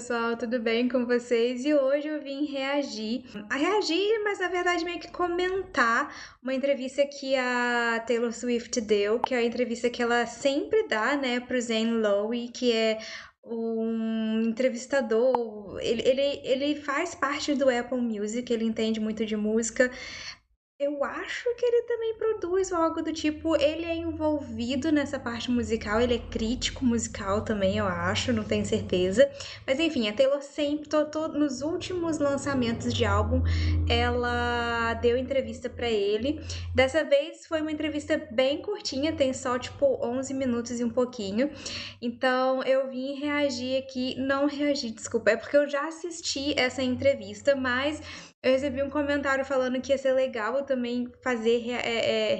pessoal, tudo bem com vocês? E hoje eu vim reagir, mas na verdade meio que comentar uma entrevista que a Taylor Swift deu, que é a entrevista que ela sempre dá, né, pro Zane Lowe, que é um entrevistador. Ele faz parte do Apple Music, ele entende muito de música. Eu acho que ele também produz ou algo do tipo. Ele é envolvido nessa parte musical, ele é crítico musical também, eu acho, não tenho certeza. Mas enfim, a Taylor sempre, nos últimos lançamentos de álbum, ela deu entrevista pra ele. Dessa vez foi uma entrevista bem curtinha, tem só tipo 11 minutos e um pouquinho. Então eu vim reagir aqui, não reagir, desculpa, é porque eu já assisti essa entrevista, mas eu recebi um comentário falando que ia ser legal eu também fazer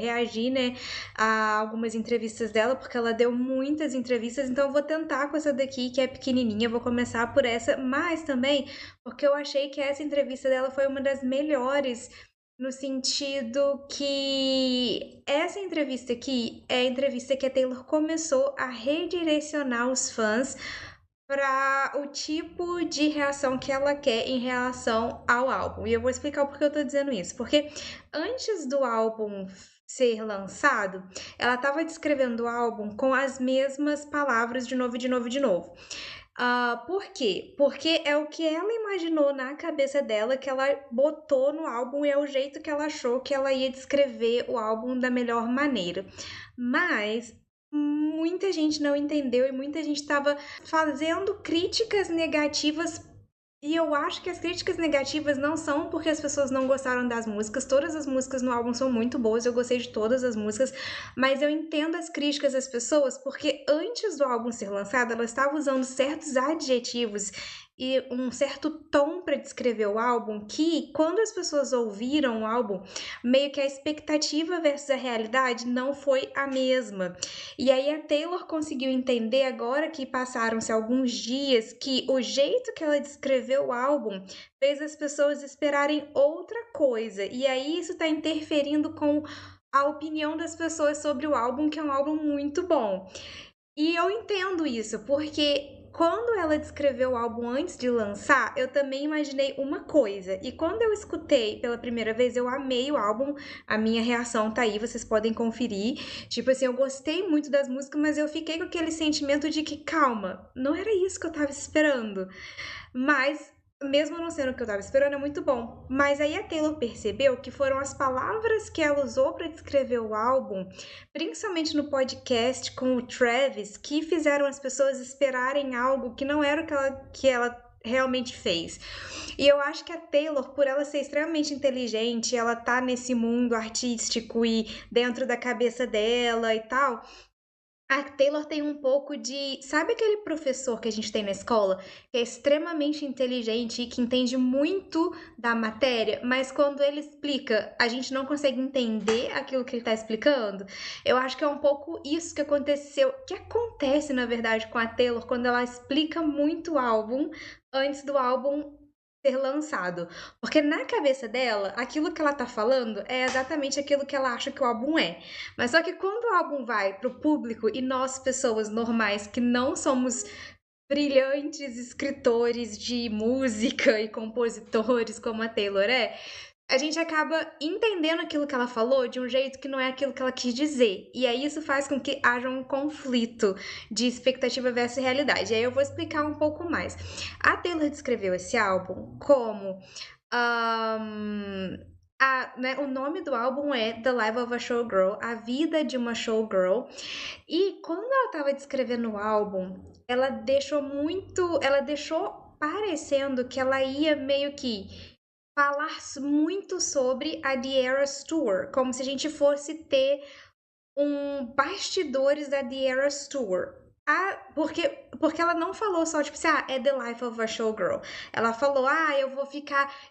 reagir, né, a algumas entrevistas dela, porque ela deu muitas entrevistas, então eu vou tentar com essa daqui, que é pequenininha, vou começar por essa, mas também porque eu achei que essa entrevista dela foi uma das melhores, no sentido que essa entrevista aqui é a entrevista que a Taylor começou a redirecionar os fãs para o tipo de reação que ela quer em relação ao álbum. E eu vou explicar o porquê eu tô dizendo isso. Porque antes do álbum ser lançado, ela estava descrevendo o álbum com as mesmas palavras de novo, de novo, de novo. Por quê? Porque é o que ela imaginou na cabeça dela, que ela botou no álbum, e é o jeito que ela achou que ela ia descrever o álbum da melhor maneira. Mas muita gente não entendeu e muita gente estava fazendo críticas negativas. E eu acho que as críticas negativas não são porque as pessoas não gostaram das músicas. Todas as músicas no álbum são muito boas, eu gostei de todas as músicas, mas eu entendo as críticas das pessoas porque antes do álbum ser lançado, ela estava usando certos adjetivos e um certo tom para descrever o álbum que, quando as pessoas ouviram o álbum, meio que a expectativa versus a realidade não foi a mesma. E aí a Taylor conseguiu entender, agora que passaram-se alguns dias, que o jeito que ela descreveu o álbum fez as pessoas esperarem outra coisa. E aí isso tá interferindo com a opinião das pessoas sobre o álbum, que é um álbum muito bom. E eu entendo isso, porque quando ela descreveu o álbum antes de lançar, eu também imaginei uma coisa. E quando eu escutei pela primeira vez, eu amei o álbum. A minha reação tá aí, vocês podem conferir. Tipo assim, eu gostei muito das músicas, mas eu fiquei com aquele sentimento de que, calma, não era isso que eu tava esperando. Mas, mesmo não sendo o que eu tava esperando, é muito bom. Mas aí a Taylor percebeu que foram as palavras que ela usou para descrever o álbum, principalmente no podcast com o Travis, que fizeram as pessoas esperarem algo que não era o que ela realmente fez. E eu acho que a Taylor, por ela ser extremamente inteligente, ela tá nesse mundo artístico e dentro da cabeça dela e tal, a Taylor tem um pouco de. Sabe aquele professor que a gente tem na escola, que é extremamente inteligente e que entende muito da matéria, mas quando ele explica, a gente não consegue entender aquilo que ele está explicando? Eu acho que é um pouco isso que aconteceu, que acontece, na verdade, com a Taylor quando ela explica muito o álbum antes do álbum ser lançado. Porque na cabeça dela, aquilo que ela tá falando é exatamente aquilo que ela acha que o álbum é. Mas só que quando o álbum vai pro público e nós, pessoas normais que não somos brilhantes escritores de música e compositores como a Taylor é, a gente acaba entendendo aquilo que ela falou de um jeito que não é aquilo que ela quis dizer. E aí isso faz com que haja um conflito de expectativa versus realidade. E aí eu vou explicar um pouco mais. A Taylor descreveu esse álbum como né, o nome do álbum é The Life of a Showgirl, A Vida de uma Showgirl. E quando ela estava descrevendo o álbum, ela deixou parecendo que ela ia meio que falar muito sobre a The Eras Tour, como se a gente fosse ter um bastidores da The Eras Tour. Porque ela não falou só, tipo assim, é The Life of a Showgirl. Ela falou,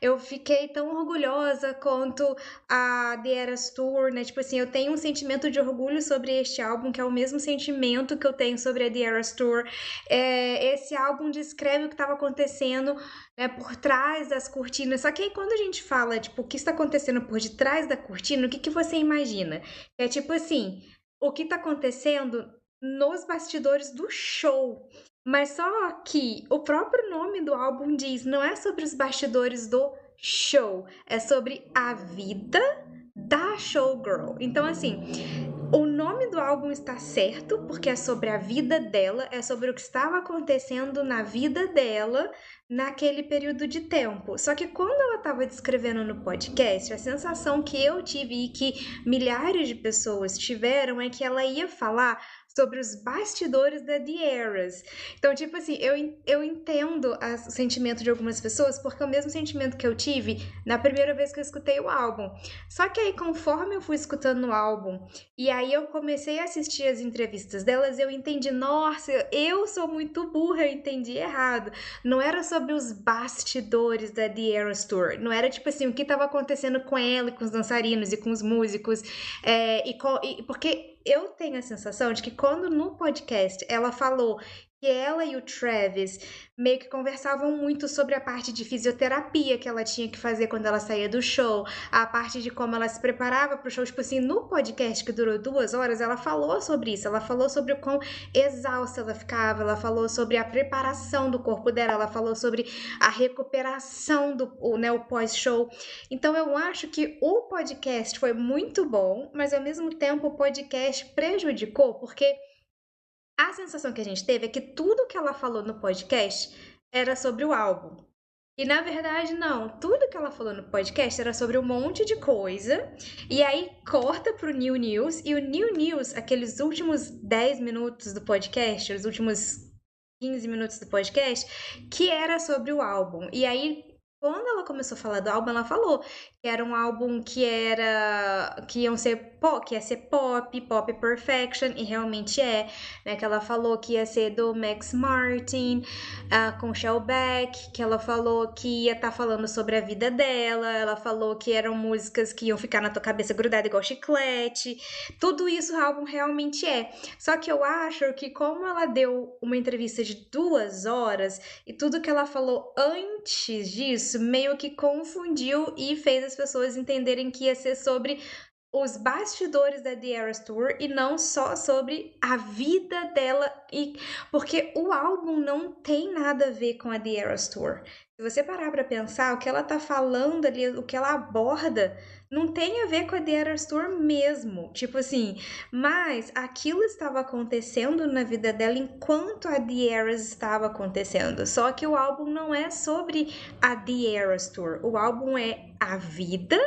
eu fiquei tão orgulhosa quanto a The Eras Tour, né? Tipo assim, eu tenho um sentimento de orgulho sobre este álbum, que é o mesmo sentimento que eu tenho sobre a The Eras Tour. Esse álbum descreve o que estava acontecendo, né, por trás das cortinas. Só que aí quando a gente fala, tipo, o que está acontecendo por detrás da cortina, o que você imagina? É tipo assim, o que tá acontecendo nos bastidores do show. Mas só que o próprio nome do álbum diz, não é sobre os bastidores do show, é sobre a vida da showgirl. Então, assim, o nome do álbum está certo, porque é sobre a vida dela, é sobre o que estava acontecendo na vida dela naquele período de tempo. Só que quando ela estava descrevendo no podcast, a sensação que eu tive e que milhares de pessoas tiveram é que ela ia falar sobre os bastidores da The Eras. Então, tipo assim, eu entendo o sentimento de algumas pessoas, porque é o mesmo sentimento que eu tive na primeira vez que eu escutei o álbum. Só que aí, conforme eu fui escutando o álbum, e aí eu comecei a assistir as entrevistas delas, eu entendi, nossa, eu sou muito burra, eu entendi errado. Não era sobre os bastidores da The Eras Tour, não era tipo assim, o que estava acontecendo com ela e com os dançarinos e com os músicos, porque eu tenho a sensação de que quando no podcast ela falou que ela e o Travis meio que conversavam muito sobre a parte de fisioterapia que ela tinha que fazer quando ela saía do show, a parte de como ela se preparava pro show, tipo assim, no podcast que durou 2 horas, ela falou sobre isso, ela falou sobre o quão exausta ela ficava, ela falou sobre a preparação do corpo dela, ela falou sobre a recuperação o pós-show. Então eu acho que o podcast foi muito bom, mas ao mesmo tempo o podcast prejudicou, porque a sensação que a gente teve é que tudo que ela falou no podcast era sobre o álbum. E na verdade, não. Tudo que ela falou no podcast era sobre um monte de coisa. E aí corta pro New News. E o New News, aqueles últimos 10 minutos do podcast, os últimos 15 minutos do podcast, que era sobre o álbum. E aí, quando ela começou a falar do álbum, ela falou que era um álbum que ia ser pop perfection, e realmente é, né? Que ela falou que ia ser do Max Martin, com Shellback, que ela falou que ia estar falando sobre a vida dela, ela falou que eram músicas que iam ficar na tua cabeça grudada igual chiclete. Tudo isso o álbum realmente é. Só que eu acho que como ela deu uma entrevista de 2 horas e tudo que ela falou antes disso meio que confundiu e fez as pessoas entenderem que ia ser sobre os bastidores da The Eras Tour e não só sobre a vida dela, e porque o álbum não tem nada a ver com a The Eras Tour. Se você parar pra pensar, o que ela tá falando ali, o que ela aborda, não tem a ver com a The Eras Tour mesmo. Tipo assim, mas aquilo estava acontecendo na vida dela enquanto a The Eras estava acontecendo. Só que o álbum não é sobre a The Eras Tour. O álbum é a vida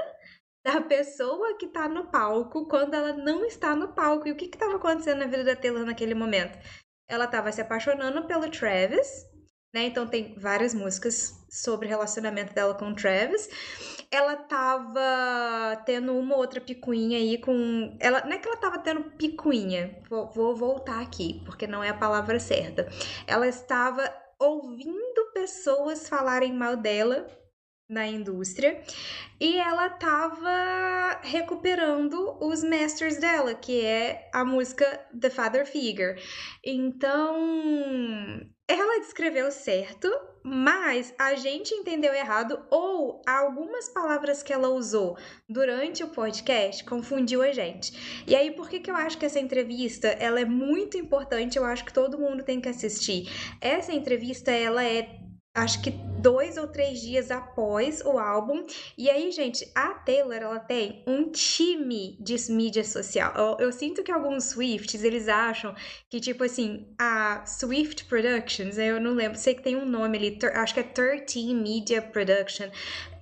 da pessoa que tá no palco quando ela não está no palco. E o que que tava acontecendo na vida da Taylor naquele momento? Ela tava se apaixonando pelo Travis, né? Então tem várias músicas sobre o relacionamento dela com o Travis. Ela tava tendo uma outra picuinha aí com. Ela, não é que ela tava tendo picuinha, vou voltar aqui, porque não é a palavra certa. Ela estava ouvindo pessoas falarem mal dela na indústria e ela tava recuperando os masters dela, que é a música The Father Figure. Então, ela descreveu certo, mas a gente entendeu errado, ou algumas palavras que ela usou durante o podcast confundiu a gente. E aí, por que que eu acho que essa entrevista, ela é muito importante, eu acho que todo mundo tem que assistir. Essa entrevista, ela é acho que 2 ou 3 dias após o álbum. E aí, gente, a Taylor, ela tem um time de mídia social. Eu sinto que alguns Swifts, eles acham que, tipo assim, a Swift Productions, eu não lembro, sei que tem um nome ali, acho que é 13 Media Production.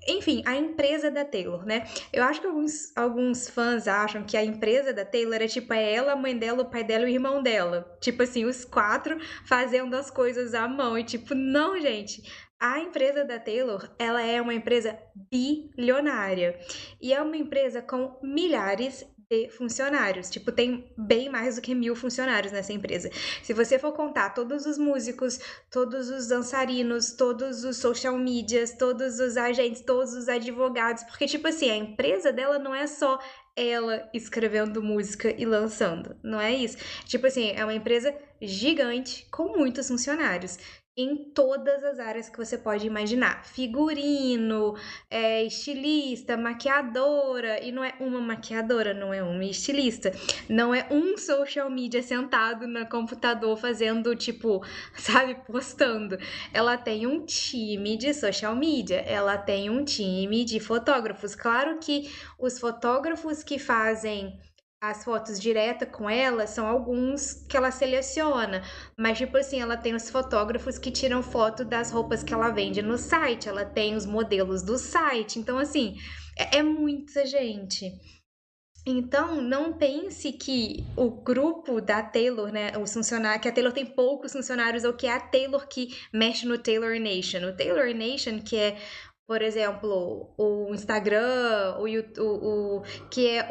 Enfim, a empresa da Taylor, né? Eu acho que alguns fãs acham que a empresa da Taylor é tipo, é ela, a mãe dela, o pai dela e o irmão dela. Tipo assim, os 4 fazendo as coisas à mão. E tipo, não, gente. A empresa da Taylor, ela é uma empresa bilionária. E é uma empresa com milhares de funcionários. Tipo, tem bem mais do que 1.000 funcionários nessa empresa. Se você for contar todos os músicos, todos os dançarinos, todos os social medias, todos os agentes, todos os advogados, porque, tipo assim, a empresa dela não é só ela escrevendo música e lançando, não é isso? Tipo assim, é uma empresa gigante com muitos funcionários. em todas as áreas que você pode imaginar. Figurino, estilista, maquiadora, e não é uma maquiadora, não é uma estilista, não é um social media sentado no computador fazendo, tipo, sabe, postando. Ela tem um time de social media, ela tem um time de fotógrafos. Claro que os fotógrafos que fazem as fotos direta com ela são alguns que ela seleciona, mas tipo assim, ela tem os fotógrafos que tiram foto das roupas que ela vende no site, ela tem os modelos do site, então assim, é muita gente. Então, não pense que o grupo da Taylor, né, os funcionários, que a Taylor tem poucos funcionários ou que é a Taylor que mexe no Taylor Nation. O Taylor Nation, que é, por exemplo, o Instagram, o YouTube, que é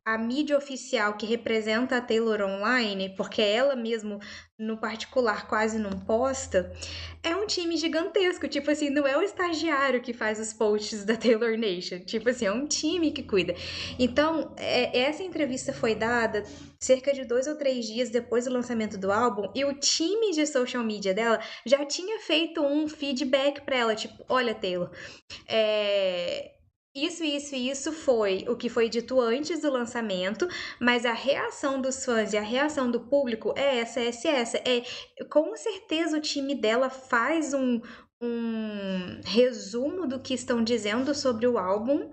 a mídia oficial que representa a Taylor online, porque ela mesmo, no particular, quase não posta, é um time gigantesco. Tipo assim, não é o estagiário que faz os posts da Taylor Nation. Tipo assim, é um time que cuida. Então, essa entrevista foi dada cerca de 2 ou 3 dias depois do lançamento do álbum, e o time de social media dela já tinha feito um feedback pra ela, tipo, olha, Taylor, é, isso foi o que foi dito antes do lançamento, mas a reação dos fãs e a reação do público é essa. Com certeza o time dela faz um resumo do que estão dizendo sobre o álbum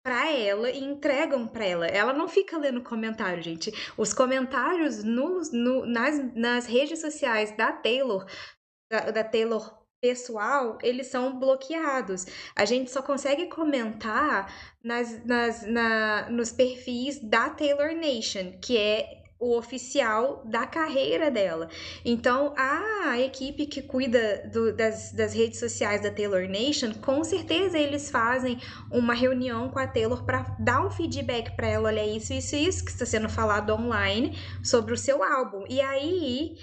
pra ela e entregam pra ela. Ela não fica lendo comentário, gente. Os comentários nas redes sociais da Taylor pessoal, eles são bloqueados. A gente só consegue comentar nos perfis da Taylor Nation, que é o oficial da carreira dela. Então, a equipe que cuida das redes sociais da Taylor Nation, com certeza eles fazem uma reunião com a Taylor para dar um feedback para ela, olha isso que está sendo falado online sobre o seu álbum. E aí,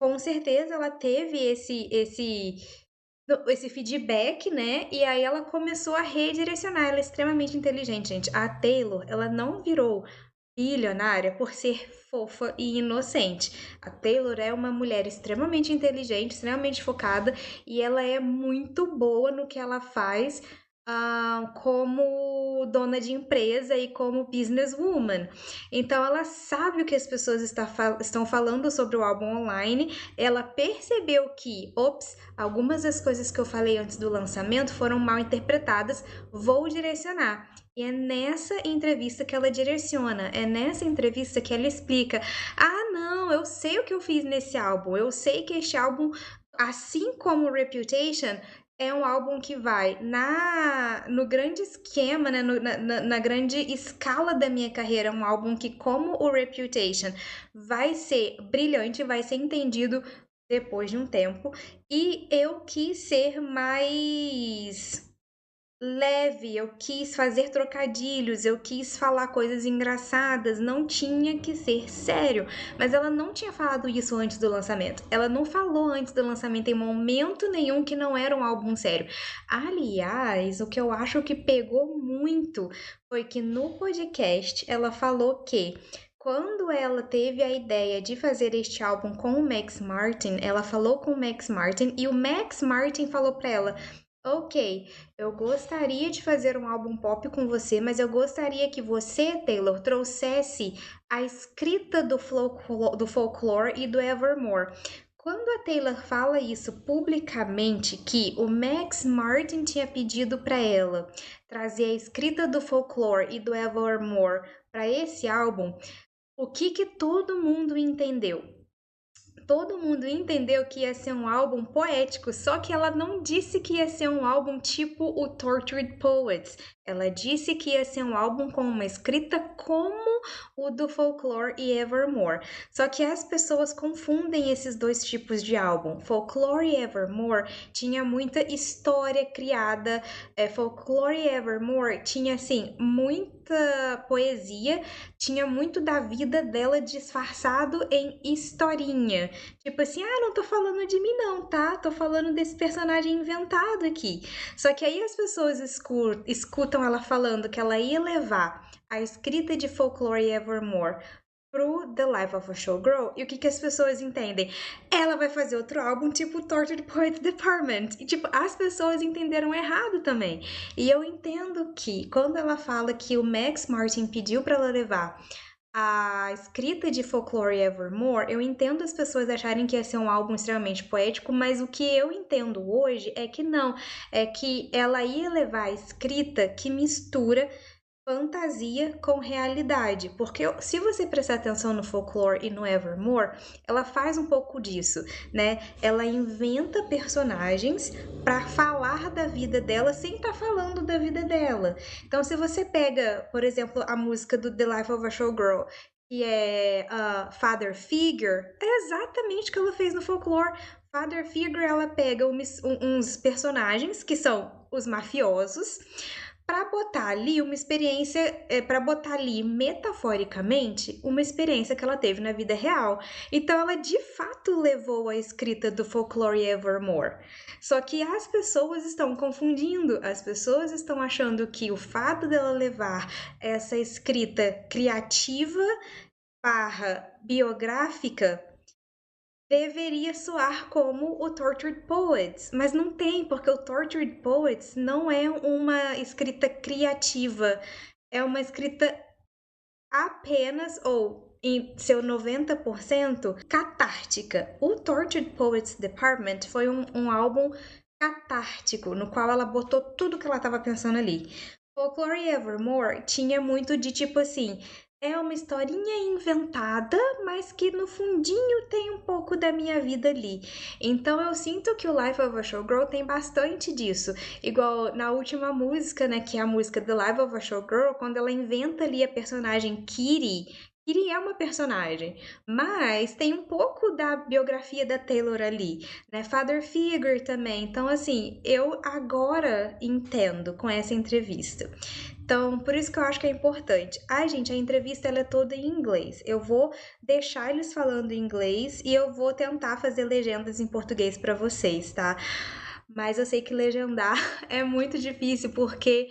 com certeza ela teve esse feedback, né? E aí ela começou a redirecionar. Ela é extremamente inteligente, gente. A Taylor, ela não virou bilionária por ser fofa e inocente. A Taylor é uma mulher extremamente inteligente, extremamente focada e ela é muito boa no que ela faz. Como dona de empresa e como businesswoman. Então, ela sabe o que as pessoas estão falando sobre o álbum online. Ela percebeu que, ops, algumas das coisas que eu falei antes do lançamento foram mal interpretadas, vou direcionar. E é nessa entrevista que ela direciona, é nessa entrevista que ela explica: ah, não, eu sei o que eu fiz nesse álbum, eu sei que este álbum, assim como Reputation, é um álbum que vai no grande esquema, né, na grande escala da minha carreira, um álbum que, como o Reputation, vai ser brilhante, vai ser entendido depois de um tempo. E eu quis ser mais leve, eu quis fazer trocadilhos, eu quis falar coisas engraçadas, não tinha que ser sério. Mas ela não tinha falado isso antes do lançamento. Ela não falou antes do lançamento em momento nenhum que não era um álbum sério. Aliás, o que eu acho que pegou muito foi que no podcast ela falou que quando ela teve a ideia de fazer este álbum com o Max Martin, ela falou com o Max Martin e o Max Martin falou para ela: ok, eu gostaria de fazer um álbum pop com você, mas eu gostaria que você, Taylor, trouxesse a escrita do folklore e do Evermore. Quando a Taylor fala isso publicamente, que o Max Martin tinha pedido para ela trazer a escrita do folklore e do Evermore para esse álbum, o que todo mundo entendeu? Todo mundo entendeu que ia ser um álbum poético, só que ela não disse que ia ser um álbum tipo o Tortured Poets. Ela disse que ia ser um álbum com uma escrita como o do Folklore e Evermore. Só que as pessoas confundem esses dois tipos de álbum. Folklore e Evermore tinha muita história criada. Folklore e Evermore tinha, assim, muita poesia, tinha muito da vida dela disfarçado em historinha. Tipo assim, ah, não tô falando de mim não, tá? Tô falando desse personagem inventado aqui. Só que aí as pessoas escutam ela falando que ela ia levar a escrita de Folklore e Evermore pro The Life of a Showgirl. E o que as pessoas entendem? Ela vai fazer outro álbum tipo Tortured Poets Department. E, tipo, as pessoas entenderam errado também. E eu entendo que, quando ela fala que o Max Martin pediu pra ela levar a escrita de Folklore Evermore, eu entendo as pessoas acharem que ia ser um álbum extremamente poético, mas o que eu entendo hoje é que não. É que ela ia levar a escrita que mistura fantasia com realidade, porque se você prestar atenção no Folklore e no Evermore, ela faz um pouco disso, né? Ela inventa personagens para falar da vida dela sem estar falando da vida dela. Então, se você pega, por exemplo, a música do The Life of a Showgirl, que é Father Figure, é exatamente o que ela fez no Folklore. Father Figure, ela pega uns personagens que são os mafiosos, para botar ali uma experiência, para botar ali metaforicamente uma experiência que ela teve na vida real. Então ela de fato levou a escrita do Folklore Evermore. Só que as pessoas estão confundindo, as pessoas estão achando que o fato dela levar essa escrita criativa barra biográfica deveria soar como o Tortured Poets, mas não tem, porque o Tortured Poets não é uma escrita criativa, é uma escrita apenas, ou em seu 90%, catártica. O Tortured Poets Department foi um álbum catártico, no qual ela botou tudo que ela estava pensando ali. Folklore Evermore tinha muito de tipo assim, é uma historinha inventada, mas que no fundinho tem um pouco da minha vida ali. Então eu sinto que o Life of a Showgirl tem bastante disso. Igual na última música, né, que é a música The Life of a Showgirl, quando ela inventa ali a personagem Kitty. Kitty é uma personagem, mas tem um pouco da biografia da Taylor ali, né? Father Figure também. Então, assim, eu agora entendo com essa entrevista. Então, por isso que eu acho que é importante. Ai, gente, a entrevista ela é toda em inglês. Eu vou deixar eles falando em inglês e eu vou tentar fazer legendas em português para vocês, tá? Mas eu sei que legendar é muito difícil porque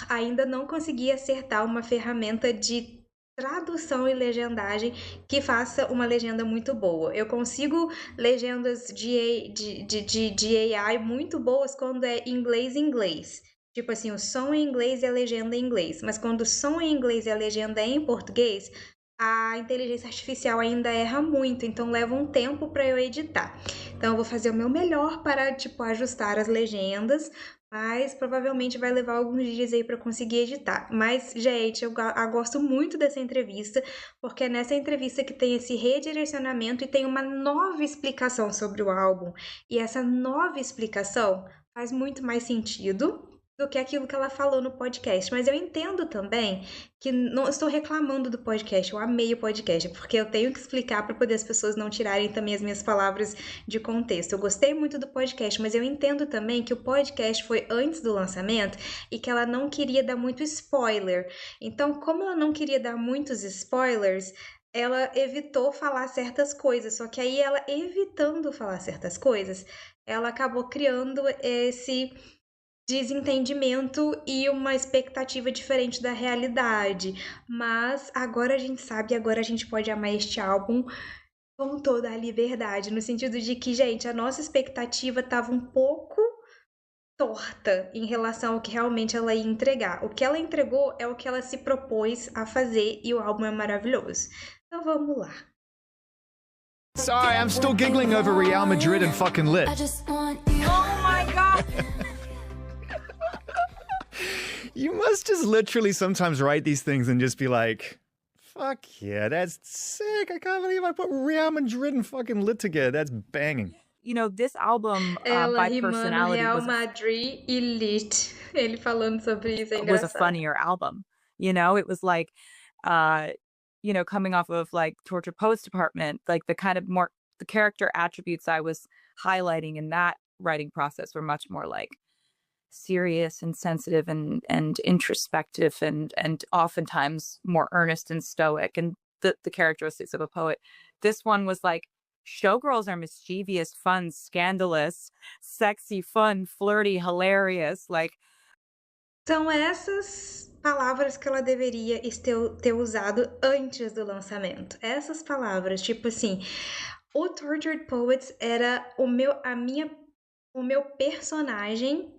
ainda não consegui acertar uma ferramenta de tradução e legendagem que faça uma legenda muito boa. Eu consigo legendas de AI muito boas quando é inglês-inglês. Tipo assim, o som em inglês e a legenda em inglês. Mas quando o som em inglês e a legenda é em português, a inteligência artificial ainda erra muito, então leva um tempo para eu editar. Então eu vou fazer o meu melhor para, tipo, ajustar as legendas, mas provavelmente vai levar alguns dias aí para conseguir editar. Mas, gente, eu gosto muito dessa entrevista, porque é nessa entrevista que tem esse redirecionamento e tem uma nova explicação sobre o álbum. E essa nova explicação faz muito mais sentido do que aquilo que ela falou no podcast. Mas eu entendo também que não estou reclamando do podcast, eu amei o podcast, porque eu tenho que explicar para poder as pessoas não tirarem também as minhas palavras de contexto. Eu gostei muito do podcast, mas eu entendo também que o podcast foi antes do lançamento e que ela não queria dar muito spoiler. Então, como ela não queria dar muitos spoilers, ela evitou falar certas coisas, só que aí ela evitando falar certas coisas, ela acabou criando esse desentendimento e uma expectativa diferente da realidade. Mas agora a gente sabe, agora a gente pode amar este álbum com toda a liberdade, no sentido de que, gente, a nossa expectativa estava um pouco torta em relação ao que realmente ela ia entregar. O que ela entregou é o que ela se propôs a fazer e o álbum é maravilhoso. Então vamos lá. Sorry, I'm still giggling over Real Madrid and fucking lit. Oh my god! You must just literally sometimes write these things and just be like, fuck yeah, that's sick. I can't believe I put Real Madrid and fucking lit together. That's banging. You know, this album Ela by rimando personality Real Madrid e Lit. Ele falando sobre isso é was a engraçado. funnier album. You know, it was like, you know, coming off of like Torture Post Department, like the kind of more the character attributes I was highlighting in that writing process were much more like serious and sensitive and introspective and oftentimes more earnest and stoic and the characteristics of a poet. This one was like, showgirls are mischievous, fun, scandalous, sexy, fun, flirty, hilarious. Like, São essas palavras que ela deveria ter usado antes do lançamento. Essas palavras, tipo assim, o Tortured Poets era o meu personagem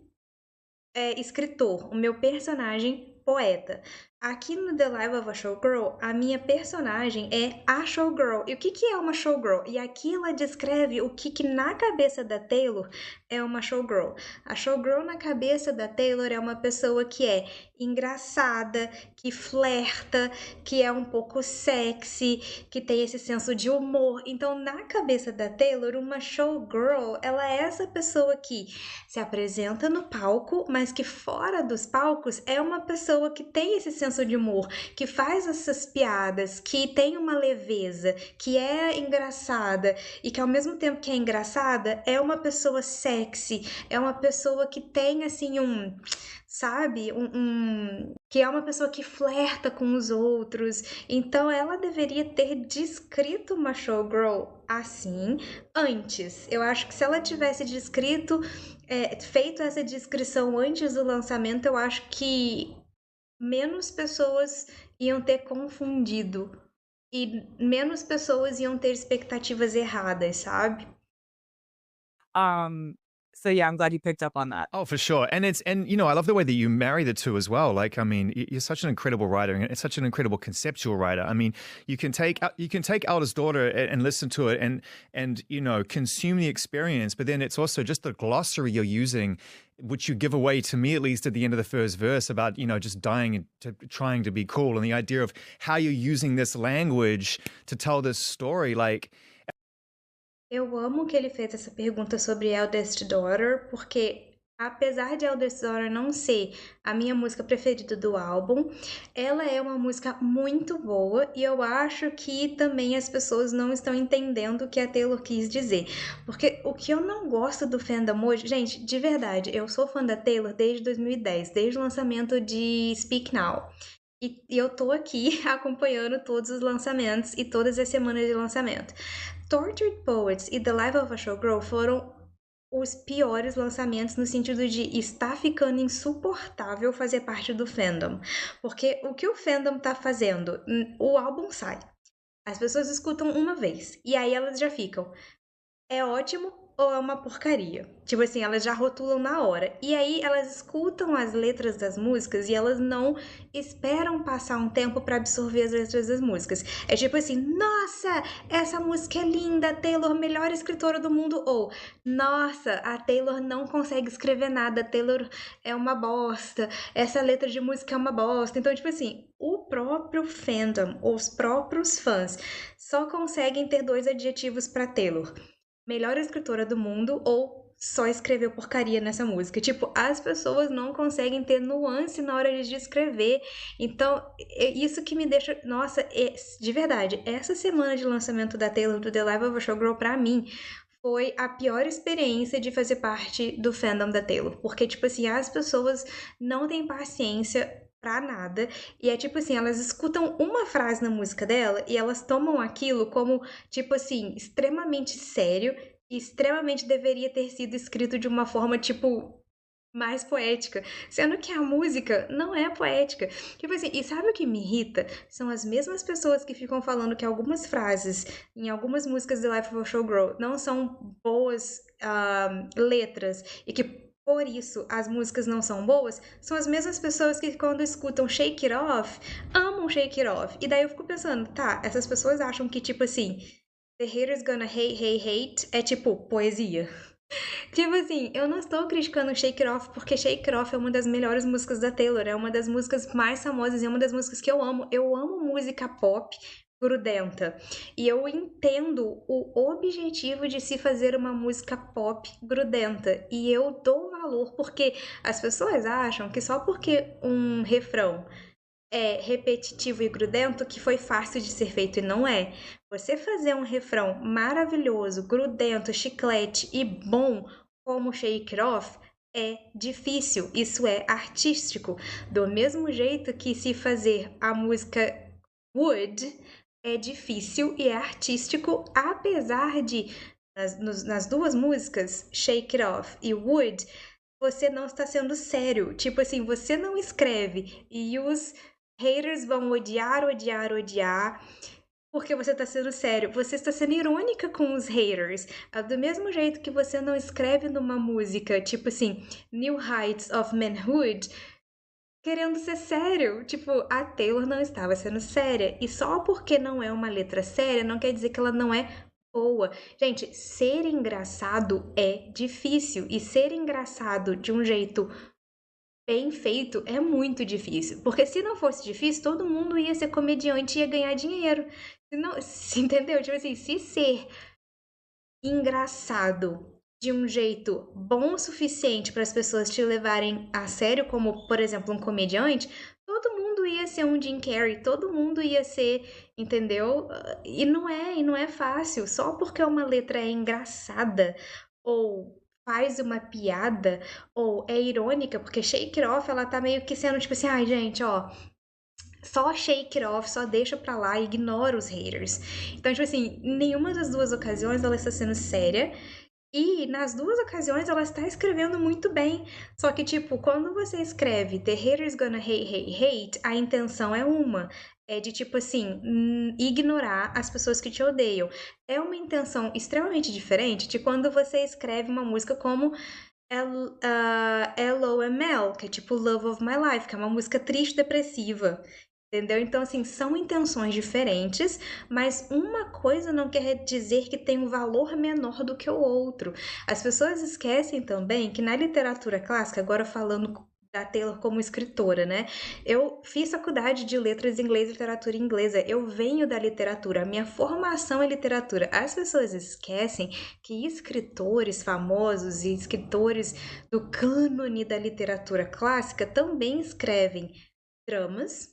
escritor, o meu personagem poeta. Aqui no The Life of a Showgirl, a minha personagem é a Showgirl. E o que é uma Showgirl? E aqui ela descreve o que na cabeça da Taylor é uma Showgirl. A Showgirl na cabeça da Taylor é uma pessoa que é engraçada, que flerta, que é um pouco sexy, que tem esse senso de humor. Então, na cabeça da Taylor, uma Showgirl, ela é essa pessoa que se apresenta no palco, mas que fora dos palcos é uma pessoa que tem esse senso de humor, que faz essas piadas, que tem uma leveza, que é engraçada e que ao mesmo tempo que é engraçada, é uma pessoa sexy, é uma pessoa que tem assim sabe, que é uma pessoa que flerta com os outros. Então ela deveria ter descrito uma showgirl assim antes. Eu acho que se ela tivesse feito essa descrição antes do lançamento, eu acho que menos pessoas iam ter confundido e menos pessoas iam ter expectativas erradas, sabe? So yeah, I'm glad you picked up on that. Oh, for sure. And I love the way that you marry the two as well. Like, I mean, you're such an incredible writer and such an incredible conceptual writer. I mean, you can take Eldest Daughter and listen to it and consume the experience, but then it's also just the glossary you're using, which you give away to me, at least at the end of the first verse, about, just dying and trying to be cool, and the idea of how you're using this language to tell this story. Like, eu amo que ele fez essa pergunta sobre Eldest Daughter, porque apesar de Eldest Daughter não ser a minha música preferida do álbum, ela é uma música muito boa e eu acho que também as pessoas não estão entendendo o que a Taylor quis dizer. Porque o que eu não gosto do fandom hoje, gente, de verdade, eu sou fã da Taylor desde 2010, desde o lançamento de Speak Now. E eu tô aqui acompanhando todos os lançamentos e todas as semanas de lançamento. Tortured Poets e The Life of a Showgirl foram os piores lançamentos no sentido de estar ficando insuportável fazer parte do fandom. Porque o que o fandom tá fazendo? O álbum sai. As pessoas escutam uma vez e aí elas já ficam. É ótimo ou é uma porcaria? Tipo assim, elas já rotulam na hora. E aí elas escutam as letras das músicas e elas não esperam passar um tempo pra absorver as letras das músicas. É tipo assim, nossa, essa música é linda, Taylor, melhor escritora do mundo. Ou, nossa, a Taylor não consegue escrever nada, a Taylor é uma bosta, essa letra de música é uma bosta. Então, tipo assim, o próprio fandom, os próprios fãs, só conseguem ter 2 adjetivos pra Taylor: melhor escritora do mundo ou só escreveu porcaria nessa música. Tipo, as pessoas não conseguem ter nuance na hora de escrever. Então, é isso que me deixa... Nossa, de verdade, essa semana de lançamento da Taylor do The Life of a Showgirl, pra mim, foi a pior experiência de fazer parte do fandom da Taylor. Porque, tipo assim, as pessoas não têm paciência pra nada. E é tipo assim, elas escutam uma frase na música dela e elas tomam aquilo como, tipo assim, extremamente sério e extremamente deveria ter sido escrito de uma forma, tipo, mais poética, sendo que a música não é poética. Tipo assim, e sabe o que me irrita? São as mesmas pessoas que ficam falando que algumas frases em algumas músicas do Life of a Showgirl não são boas letras e que por isso as músicas não são boas, são as mesmas pessoas que quando escutam Shake It Off, amam Shake It Off. E daí eu fico pensando, tá, essas pessoas acham que tipo assim, The haters gonna hate é tipo poesia. Tipo assim, eu não estou criticando Shake It Off porque Shake It Off é uma das melhores músicas da Taylor, é uma das músicas mais famosas e é uma das músicas que eu amo. Eu amo música pop grudenta. E eu entendo o objetivo de se fazer uma música pop grudenta. E eu dou valor porque as pessoas acham que só porque um refrão é repetitivo e grudento que foi fácil de ser feito, e não é. Você fazer um refrão maravilhoso, grudento, chiclete e bom como Shake It Off é difícil, isso é artístico. Do mesmo jeito que se fazer a música Would é difícil e é artístico, apesar de nas 2 músicas, Shake It Off e Would, você não está sendo sério. Tipo assim, você não escreve e os haters vão odiar, odiar, odiar, porque você está sendo sério. Você está sendo irônica com os haters. Do mesmo jeito que você não escreve numa música, tipo assim, New Heights of Manhood, querendo ser sério. Tipo, a Taylor não estava sendo séria. E só porque não é uma letra séria, não quer dizer que ela não é boa. Gente, ser engraçado é difícil. E ser engraçado de um jeito bem feito é muito difícil. Porque se não fosse difícil, todo mundo ia ser comediante e ia ganhar dinheiro. Se não, entendeu? Tipo assim, se ser engraçado de um jeito bom o suficiente para as pessoas te levarem a sério, como, por exemplo, um comediante, todo mundo ia ser um Jim Carrey, todo mundo ia ser, entendeu? E não é fácil. Só porque uma letra é engraçada ou faz uma piada ou é irônica, porque Shake It Off, ela tá meio que sendo tipo assim, ai, gente, ó, só shake it off, só deixa pra lá e ignora os haters. Então, tipo assim, nenhuma das duas ocasiões ela está sendo séria. E nas duas ocasiões ela está escrevendo muito bem. Só que, tipo, quando você escreve The haters gonna hate, hate, hate, a intenção é uma. É de, tipo assim, ignorar as pessoas que te odeiam. É uma intenção extremamente diferente de quando você escreve uma música como LOML, que é tipo Love of My Life, que é uma música triste, depressiva. Entendeu? Então, assim, são intenções diferentes, mas uma coisa não quer dizer que tem um valor menor do que o outro. As pessoas esquecem também que na literatura clássica, agora falando da Taylor como escritora, né? Eu fiz faculdade de letras em inglês e literatura inglesa. Eu venho da literatura, a minha formação é literatura. As pessoas esquecem que escritores famosos e escritores do cânone da literatura clássica também escrevem dramas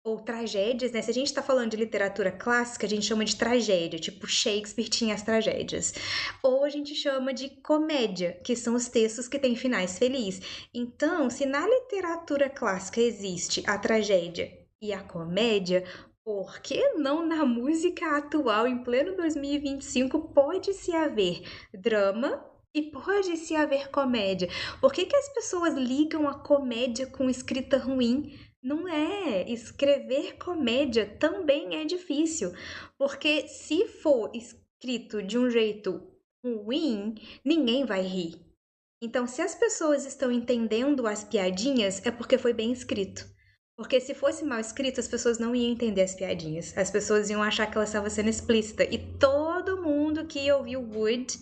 ou tragédias, né? Se a gente tá falando de literatura clássica, a gente chama de tragédia, tipo Shakespeare tinha as tragédias. Ou a gente chama de comédia, que são os textos que têm finais felizes. Então, se na literatura clássica existe a tragédia e a comédia, por que não na música atual, em pleno 2025, pode-se haver drama e pode-se haver comédia? Por que que as pessoas ligam a comédia com escrita ruim? Não é. Escrever comédia também é difícil, porque se for escrito de um jeito ruim, ninguém vai rir. Então, se as pessoas estão entendendo as piadinhas, é porque foi bem escrito. Porque se fosse mal escrito, as pessoas não iam entender as piadinhas. As pessoas iam achar que ela estava sendo explícita. E todo mundo que ouviu Wood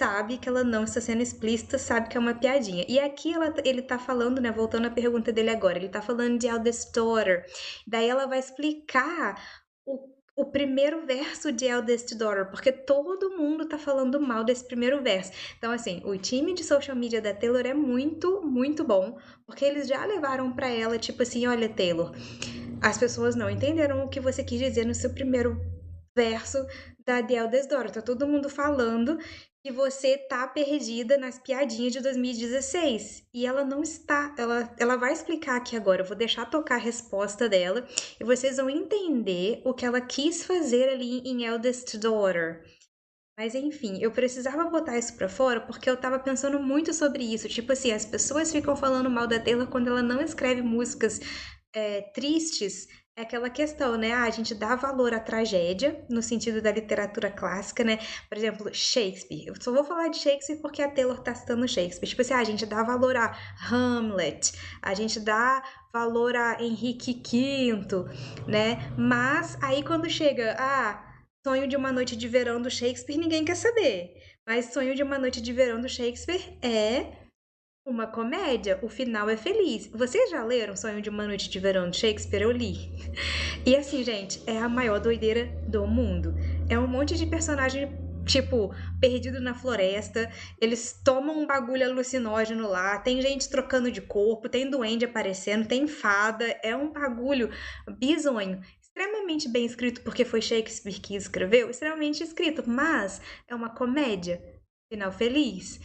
sabe que ela não está sendo explícita, sabe que é uma piadinha. E aqui ele tá falando, né, voltando à pergunta dele agora, ele tá falando de Eldest Daughter. Daí ela vai explicar o primeiro verso de Eldest Daughter, porque todo mundo tá falando mal desse primeiro verso. Então, assim, o time de social media da Taylor é muito, muito bom, porque eles já levaram pra ela, tipo assim, olha, Taylor, as pessoas não entenderam o que você quis dizer no seu primeiro verso da The Eldest Daughter. Tá todo mundo falando que você tá perdida nas piadinhas de 2016. E ela não está. Ela vai explicar aqui agora. Eu vou deixar tocar a resposta dela e vocês vão entender o que ela quis fazer ali em Eldest Daughter. Mas enfim, eu precisava botar isso pra fora porque eu tava pensando muito sobre isso. Tipo assim, as pessoas ficam falando mal da Taylor quando ela não escreve músicas tristes. É aquela questão, né? Ah, a gente dá valor à tragédia, no sentido da literatura clássica, né? Por exemplo, Shakespeare. Eu só vou falar de Shakespeare porque a Taylor tá citando Shakespeare. Tipo assim, a gente dá valor a Hamlet, a gente dá valor a Henrique V, né? Mas aí quando chega, Sonho de uma Noite de Verão do Shakespeare, ninguém quer saber. Mas Sonho de uma Noite de Verão do Shakespeare é uma comédia, o final é feliz. Vocês já leram Sonho de uma Noite de Verão de Shakespeare? Eu li. E assim, gente, é a maior doideira do mundo. É um monte de personagem, tipo, perdido na floresta. Eles tomam um bagulho alucinógeno lá. Tem gente trocando de corpo, tem duende aparecendo, tem fada. É um bagulho bizonho. Extremamente bem escrito, porque foi Shakespeare que escreveu. Extremamente escrito, mas é uma comédia. Final feliz.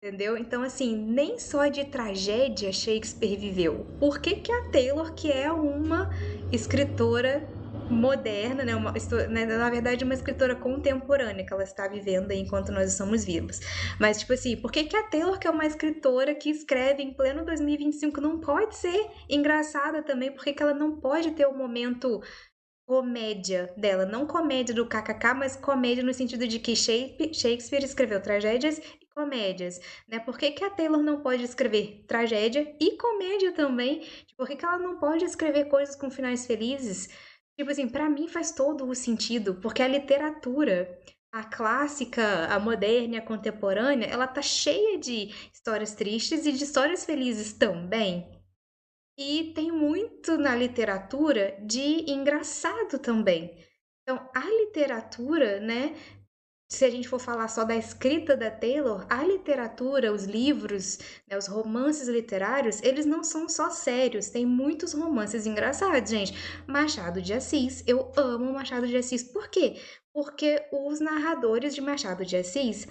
Entendeu? Então, assim, nem só de tragédia Shakespeare viveu. Por que que a Taylor, que é uma escritora moderna, né? Na verdade, uma escritora contemporânea que ela está vivendo aí enquanto nós estamos vivos. Mas, tipo assim, por que que a Taylor, que é uma escritora que escreve em pleno 2025, não pode ser engraçada também? Por que que ela não pode ter o momento comédia dela? Não comédia do kkk, mas comédia no sentido de que Shakespeare escreveu tragédias e comédias, né? Por que que a Taylor não pode escrever tragédia e comédia também? Por que que ela não pode escrever coisas com finais felizes? Tipo assim, pra mim faz todo o sentido, porque a literatura, a clássica, a moderna e a contemporânea, ela tá cheia de histórias tristes e de histórias felizes também. E tem muito na literatura de engraçado também. Então, a literatura, né? Se a gente for falar só da escrita da Taylor, a literatura, os livros, né, os romances literários, eles não são só sérios. Tem muitos romances engraçados, gente. Machado de Assis, eu amo Machado de Assis. Por quê? Porque os narradores de Machado de Assis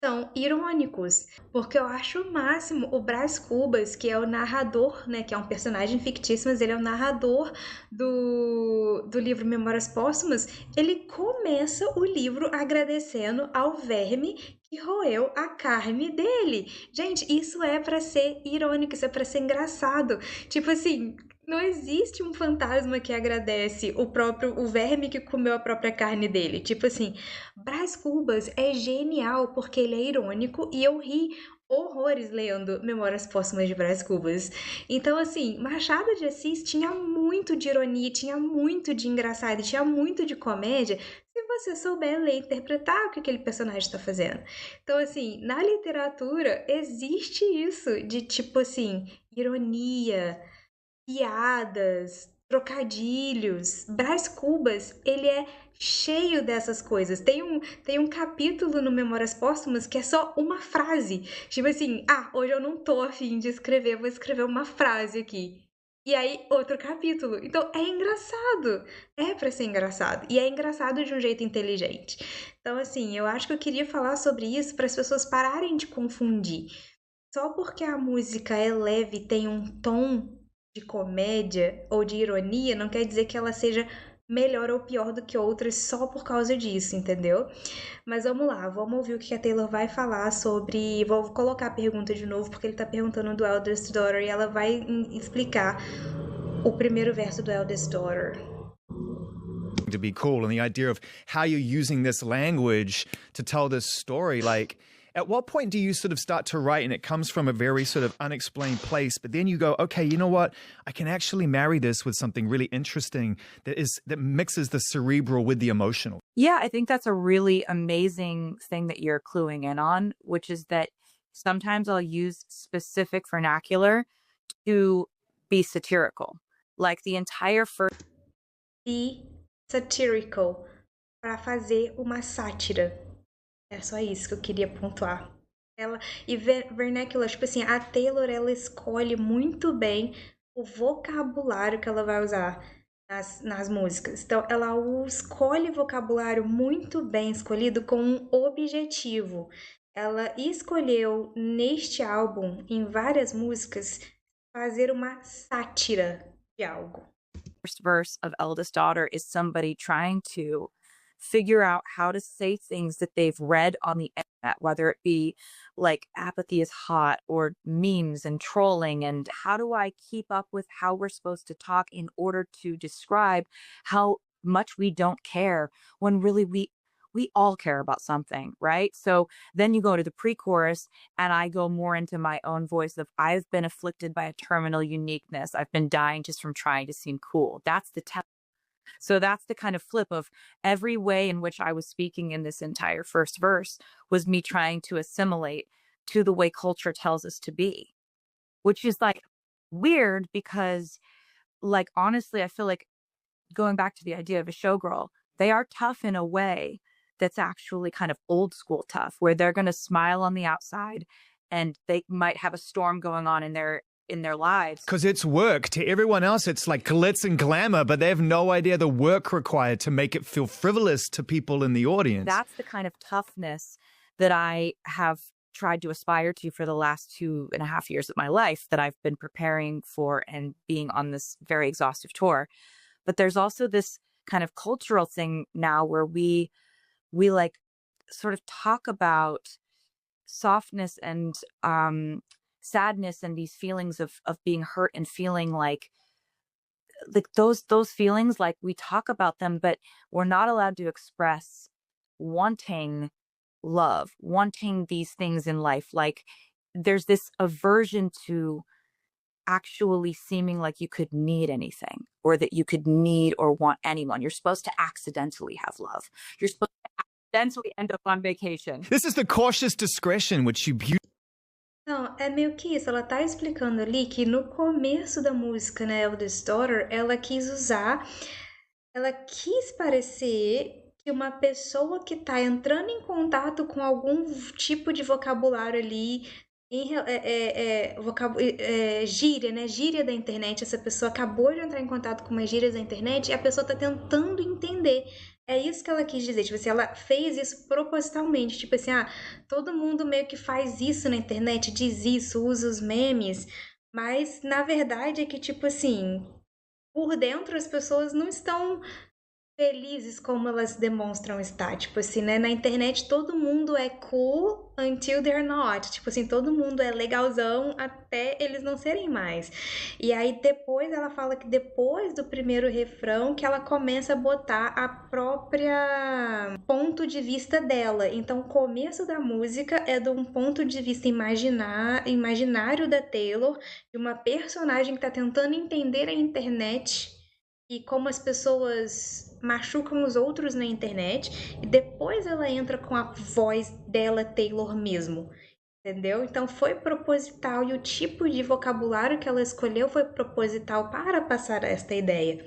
são irônicos, porque eu acho o máximo o Brás Cubas, que é o narrador, né, que é um personagem fictício, mas ele é o narrador do livro Memórias Póstumas. Ele começa o livro agradecendo ao verme que roeu a carne dele. Gente, isso é pra ser irônico, isso é pra ser engraçado. Tipo assim, não existe um fantasma que agradece o verme que comeu a própria carne dele. Tipo assim, Brás Cubas é genial porque ele é irônico e eu ri horrores lendo Memórias Póstumas de Brás Cubas. Então, assim, Machado de Assis tinha muito de ironia, tinha muito de engraçado, tinha muito de comédia, se você souber ler e interpretar o que aquele personagem está fazendo. Então, assim, na literatura existe isso de tipo assim, ironia, piadas, trocadilhos. Brás Cubas, ele é cheio dessas coisas. Tem um capítulo no Memórias Póstumas que é só uma frase. Tipo assim, hoje eu não tô afim de escrever, vou escrever uma frase aqui. E aí, outro capítulo. Então, é engraçado. É pra ser engraçado. E é engraçado de um jeito inteligente. Então, assim, eu acho que eu queria falar sobre isso para as pessoas pararem de confundir. Só porque a música é leve, tem um tom de comédia ou de ironia, não quer dizer que ela seja melhor ou pior do que outras só por causa disso, entendeu? Mas vamos lá, vamos ouvir o que a Taylor vai falar sobre. Vou colocar a pergunta de novo, porque ele tá perguntando do Eldest Daughter e ela vai explicar o primeiro verso do Eldest Daughter. To be cool, and the idea of how you're using this language to tell this story, like, at what point do you sort of start to write and it comes from a very sort of unexplained place, but then you go, okay, you know what? I can actually marry this with something really interesting that mixes the cerebral with the emotional. Yeah, I think that's a really amazing thing that you're cluing in on, which is that sometimes I'll use specific vernacular to be satirical. Like the entire first Be satirical, para fazer uma sátira. É só isso que eu queria pontuar. E vernacular, tipo assim, a Taylor, ela escolhe muito bem o vocabulário que ela vai usar nas músicas. Então, ela escolhe vocabulário muito bem escolhido com um objetivo. Ela escolheu, neste álbum, em várias músicas, fazer uma sátira de algo. verse of Eldest Daughter is somebody trying to figure out how to say things that they've read on the internet, whether it be like apathy is hot or memes and trolling. And how do I keep up with how we're supposed to talk in order to describe how much we don't care when really we all care about something, right? So then you go to the pre-chorus and I go more into my own voice of I've been afflicted by a terminal uniqueness. I've been dying just from trying to seem cool. That's the So that's the kind of flip of every way in which I was speaking in this entire first verse was me trying to assimilate to the way culture tells us to be, which is like weird because, like, honestly, I feel like going back to the idea of a showgirl, they are tough in a way that's actually kind of old school tough, where they're going to smile on the outside and they might have a storm going on in their lives. Because it's work. To everyone else, it's like glitz and glamour, but they have no idea the work required to make it feel frivolous to people in the audience. That's the kind of toughness that I have tried to aspire to for the last 2.5 years of my life that I've been preparing for and being on this very exhaustive tour. But there's also this kind of cultural thing now where we like sort of talk about softness and sadness and these feelings of being hurt and feeling like those feelings, like we talk about them, but we're not allowed to express wanting love, wanting these things in life. Like there's this aversion to actually seeming like you could need anything or that you could need or want anyone. You're supposed to accidentally have love. You're supposed to accidentally end up on vacation. This is the cautious discretion which you Não, é meio que isso. Ela tá explicando ali que no começo da música, né, Eldest Daughter, ela quis parecer que uma pessoa que tá entrando em contato com algum tipo de vocabulário ali, gíria, né? Gíria da internet. Essa pessoa acabou de entrar em contato com umas gírias da internet e a pessoa tá tentando entender. É isso que ela quis dizer, tipo assim, ela fez isso propositalmente, tipo assim, todo mundo meio que faz isso na internet, diz isso, usa os memes, mas na verdade é que, tipo assim, por dentro as pessoas não estão felizes como elas demonstram estar, tipo assim, né? Na internet todo mundo é cool until they're not, tipo assim, todo mundo é legalzão até eles não serem mais. E aí depois ela fala que depois do primeiro refrão que ela começa a botar a própria ponto de vista dela. Então o começo da música é de um ponto de vista imaginário da Taylor, de uma personagem que tá tentando entender a internet e como as pessoas machucam os outros na internet, e depois ela entra com a voz dela, Taylor mesmo, entendeu? Então foi proposital e o tipo de vocabulário que ela escolheu foi proposital para passar esta ideia.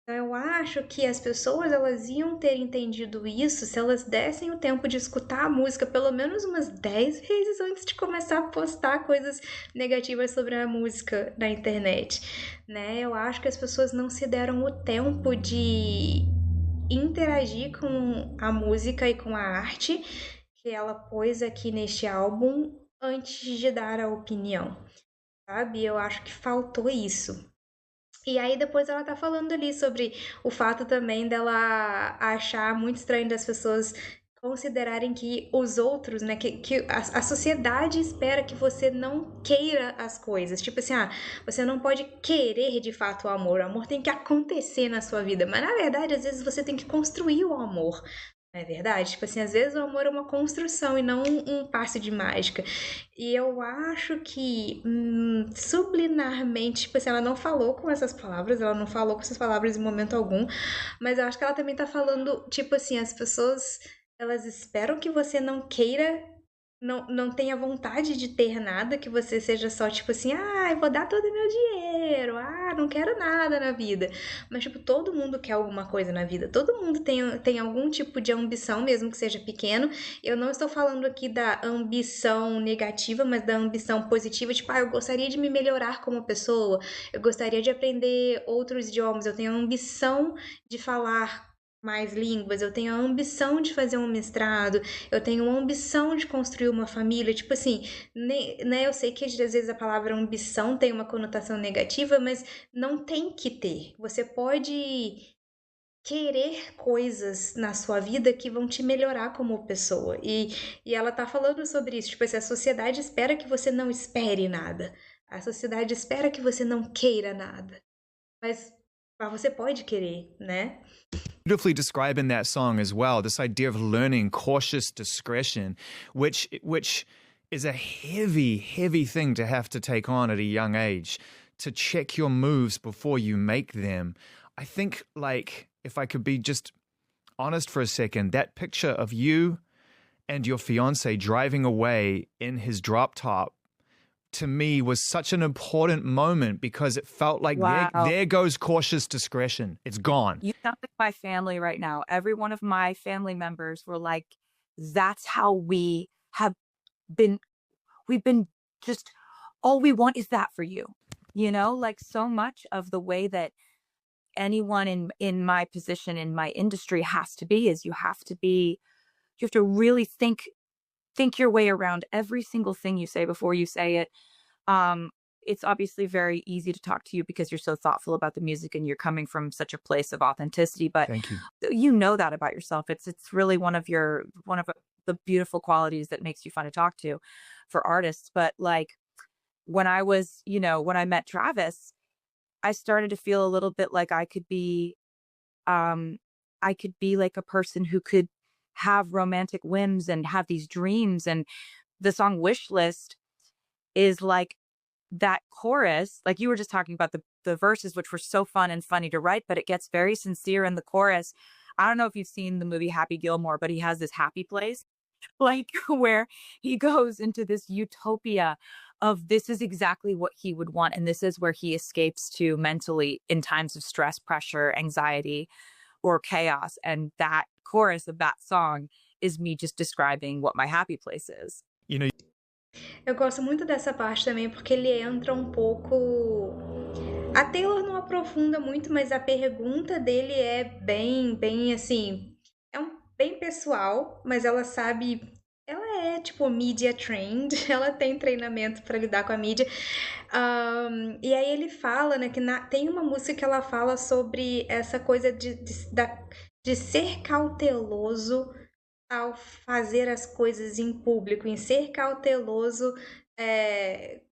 Então eu acho que as pessoas elas iam ter entendido isso se elas dessem o tempo de escutar a música pelo menos umas 10 vezes antes de começar a postar coisas negativas sobre a música na internet, né? Eu acho que as pessoas não se deram o tempo de interagir com a música e com a arte que ela pôs aqui neste álbum antes de dar a opinião, sabe? Eu acho que faltou isso. E aí depois ela tá falando ali sobre o fato também dela achar muito estranho das pessoas considerarem que os outros, né, que a sociedade espera que você não queira as coisas. Tipo assim, você não pode querer de fato o amor tem que acontecer na sua vida. Mas na verdade, às vezes você tem que construir o amor. Não é verdade? Tipo assim, às vezes o amor é uma construção e não um passe de mágica. E eu acho que subliminarmente, tipo assim, ela não falou com essas palavras, ela não falou com essas palavras em momento algum, mas eu acho que ela também tá falando, tipo assim, as pessoas, elas esperam que você não queira, não tenha vontade de ter nada, que você seja só tipo assim, eu vou dar todo o meu dinheiro, não quero nada na vida. Mas, tipo, todo mundo quer alguma coisa na vida, todo mundo tem algum tipo de ambição, mesmo que seja pequeno. Eu não estou falando aqui da ambição negativa, mas da ambição positiva, tipo, eu gostaria de me melhorar como pessoa, eu gostaria de aprender outros idiomas, eu tenho a ambição de falar mais línguas, eu tenho a ambição de fazer um mestrado, eu tenho a ambição de construir uma família, tipo assim, né, eu sei que às vezes a palavra ambição tem uma conotação negativa, mas não tem que ter. Você pode querer coisas na sua vida que vão te melhorar como pessoa. E ela tá falando sobre isso, tipo assim, a sociedade espera que você não espere nada. A sociedade espera que você não queira nada. Mas você pode querer, né? Beautifully described in that song as well, this idea of learning cautious discretion, which is a heavy thing to have to take on at a young age, to check your moves before you make them. I think, like, if I could be just honest for a second, that picture of you and your fiance driving away in his drop top, to me, was such an important moment because it felt like there goes cautious discretion. It's gone. You sound like my family right now. Every one of my family members were like, that's how we have been. We've been just, all we want is that for you. You know, like so much of the way that anyone in my position in my industry has to be is you have to really think your way around every single thing you say before you say it. it's obviously very easy to talk to you because you're so thoughtful about the music and you're coming from such a place of authenticity, but Thank you. you know that about yourself. It's really one of the beautiful qualities that makes you fun to talk to for artists. But like when I was, when I met Travis, I started to feel a little bit like um I could be like a person who could have romantic whims and have these dreams. And the song Wish List is like that chorus, like you were just talking about the verses, which were so fun and funny to write, but it gets very sincere in the chorus. I don't know if you've seen the movie Happy Gilmore, but he has this happy place, like where he goes into this utopia of this is exactly what he would want. And this is where he escapes to mentally in times of stress, pressure, anxiety, or chaos. And that chorus of that song is me just describing what my happy place is. You know, Eu gosto muito dessa parte também porque ele entra um pouco. A Taylor não aprofunda muito, mas a pergunta dele é bem assim. Bem pessoal, mas ela sabe. Ela é tipo media trained, ela tem treinamento para lidar com a mídia. E aí ele fala, né, que tem uma música que ela fala sobre essa coisa de ser cauteloso ao fazer as coisas em público, em ser cauteloso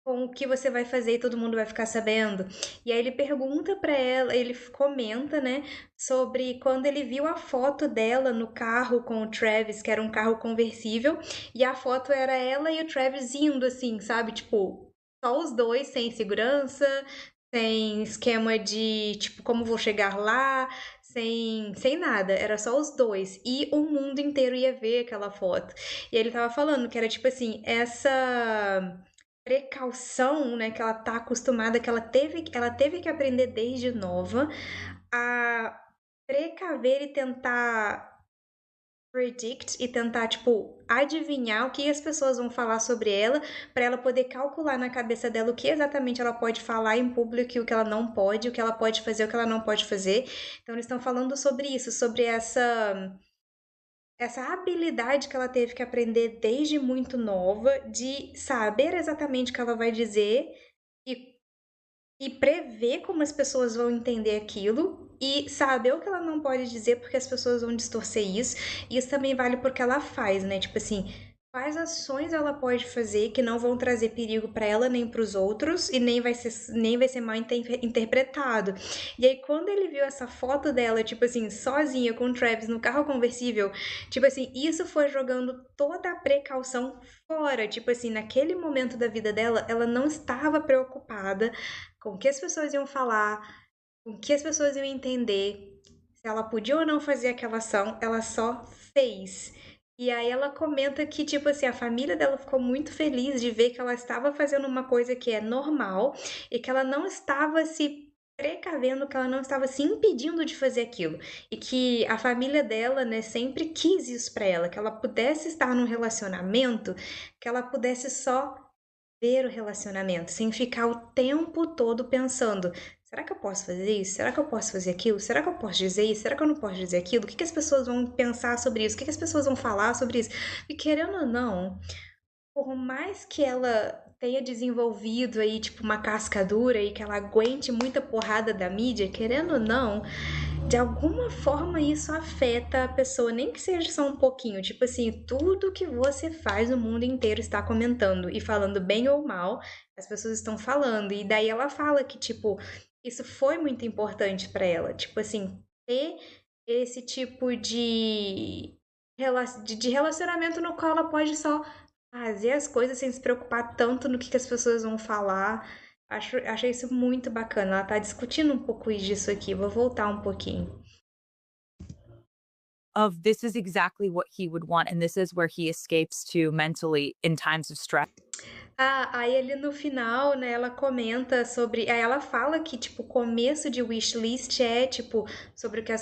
com o que você vai fazer e todo mundo vai ficar sabendo. E aí ele pergunta pra ela, ele comenta, né, sobre quando ele viu a foto dela no carro com o Travis, que era um carro conversível, e a foto era ela e o Travis indo assim, sabe? Tipo, só os dois, sem segurança, sem esquema de, tipo, como vou chegar lá, sem nada, era só os dois. E o mundo inteiro ia ver aquela foto. E ele tava falando que era tipo assim, essa precaução, né, que ela tá acostumada, que ela teve que aprender desde nova a precaver e tentar predict e tentar, tipo, adivinhar o que as pessoas vão falar sobre ela, para ela poder calcular na cabeça dela o que exatamente ela pode falar em público e o que ela não pode, o que ela pode fazer, o que ela não pode fazer. Então eles estão falando sobre isso, sobre essa habilidade que ela teve que aprender desde muito nova de saber exatamente o que ela vai dizer e e prever como as pessoas vão entender aquilo e saber o que ela não pode dizer porque as pessoas vão distorcer isso. E isso também vale porque ela faz, né? Tipo assim, quais ações ela pode fazer que não vão trazer perigo para ela nem para os outros e nem vai ser mal interpretado. E aí quando ele viu essa foto dela, tipo assim, sozinha com o Travis no carro conversível, tipo assim, isso foi jogando toda a precaução fora. Tipo assim, naquele momento da vida dela, ela não estava preocupada com o que as pessoas iam falar, com o que as pessoas iam entender, se ela podia ou não fazer aquela ação, ela só fez. E aí ela comenta que, tipo assim, a família dela ficou muito feliz de ver que ela estava fazendo uma coisa que é normal e que ela não estava se precavendo, que ela não estava se impedindo de fazer aquilo. E que a família dela, né, sempre quis isso pra ela, que ela pudesse estar num relacionamento, que ela pudesse só ver o relacionamento, sem ficar o tempo todo pensando: será que eu posso fazer isso? Será que eu posso fazer aquilo? Será que eu posso dizer isso? Será que eu não posso dizer aquilo? O que as pessoas vão pensar sobre isso? O que as pessoas vão falar sobre isso? E querendo ou não, por mais que ela tenha desenvolvido aí, tipo, uma casca dura e que ela aguente muita porrada da mídia, querendo ou não, de alguma forma isso afeta a pessoa, nem que seja só um pouquinho. Tipo assim, tudo que você faz, o mundo inteiro está comentando e falando bem ou mal, as pessoas estão falando. E daí ela fala que, tipo, isso foi muito importante para ela. Tipo assim, ter esse tipo de relacionamento no qual ela pode só fazer as coisas sem se preocupar tanto no que as pessoas vão falar. Achei isso muito bacana. Ela tá discutindo um pouco disso aqui. Vou voltar um pouquinho. Of this is exactly what he would want, and this is where he escapes to mentally in times of stress. Aí ele no final, né, ela comenta sobre. Aí ela fala que, tipo, o começo de wishlist é, tipo, sobre o que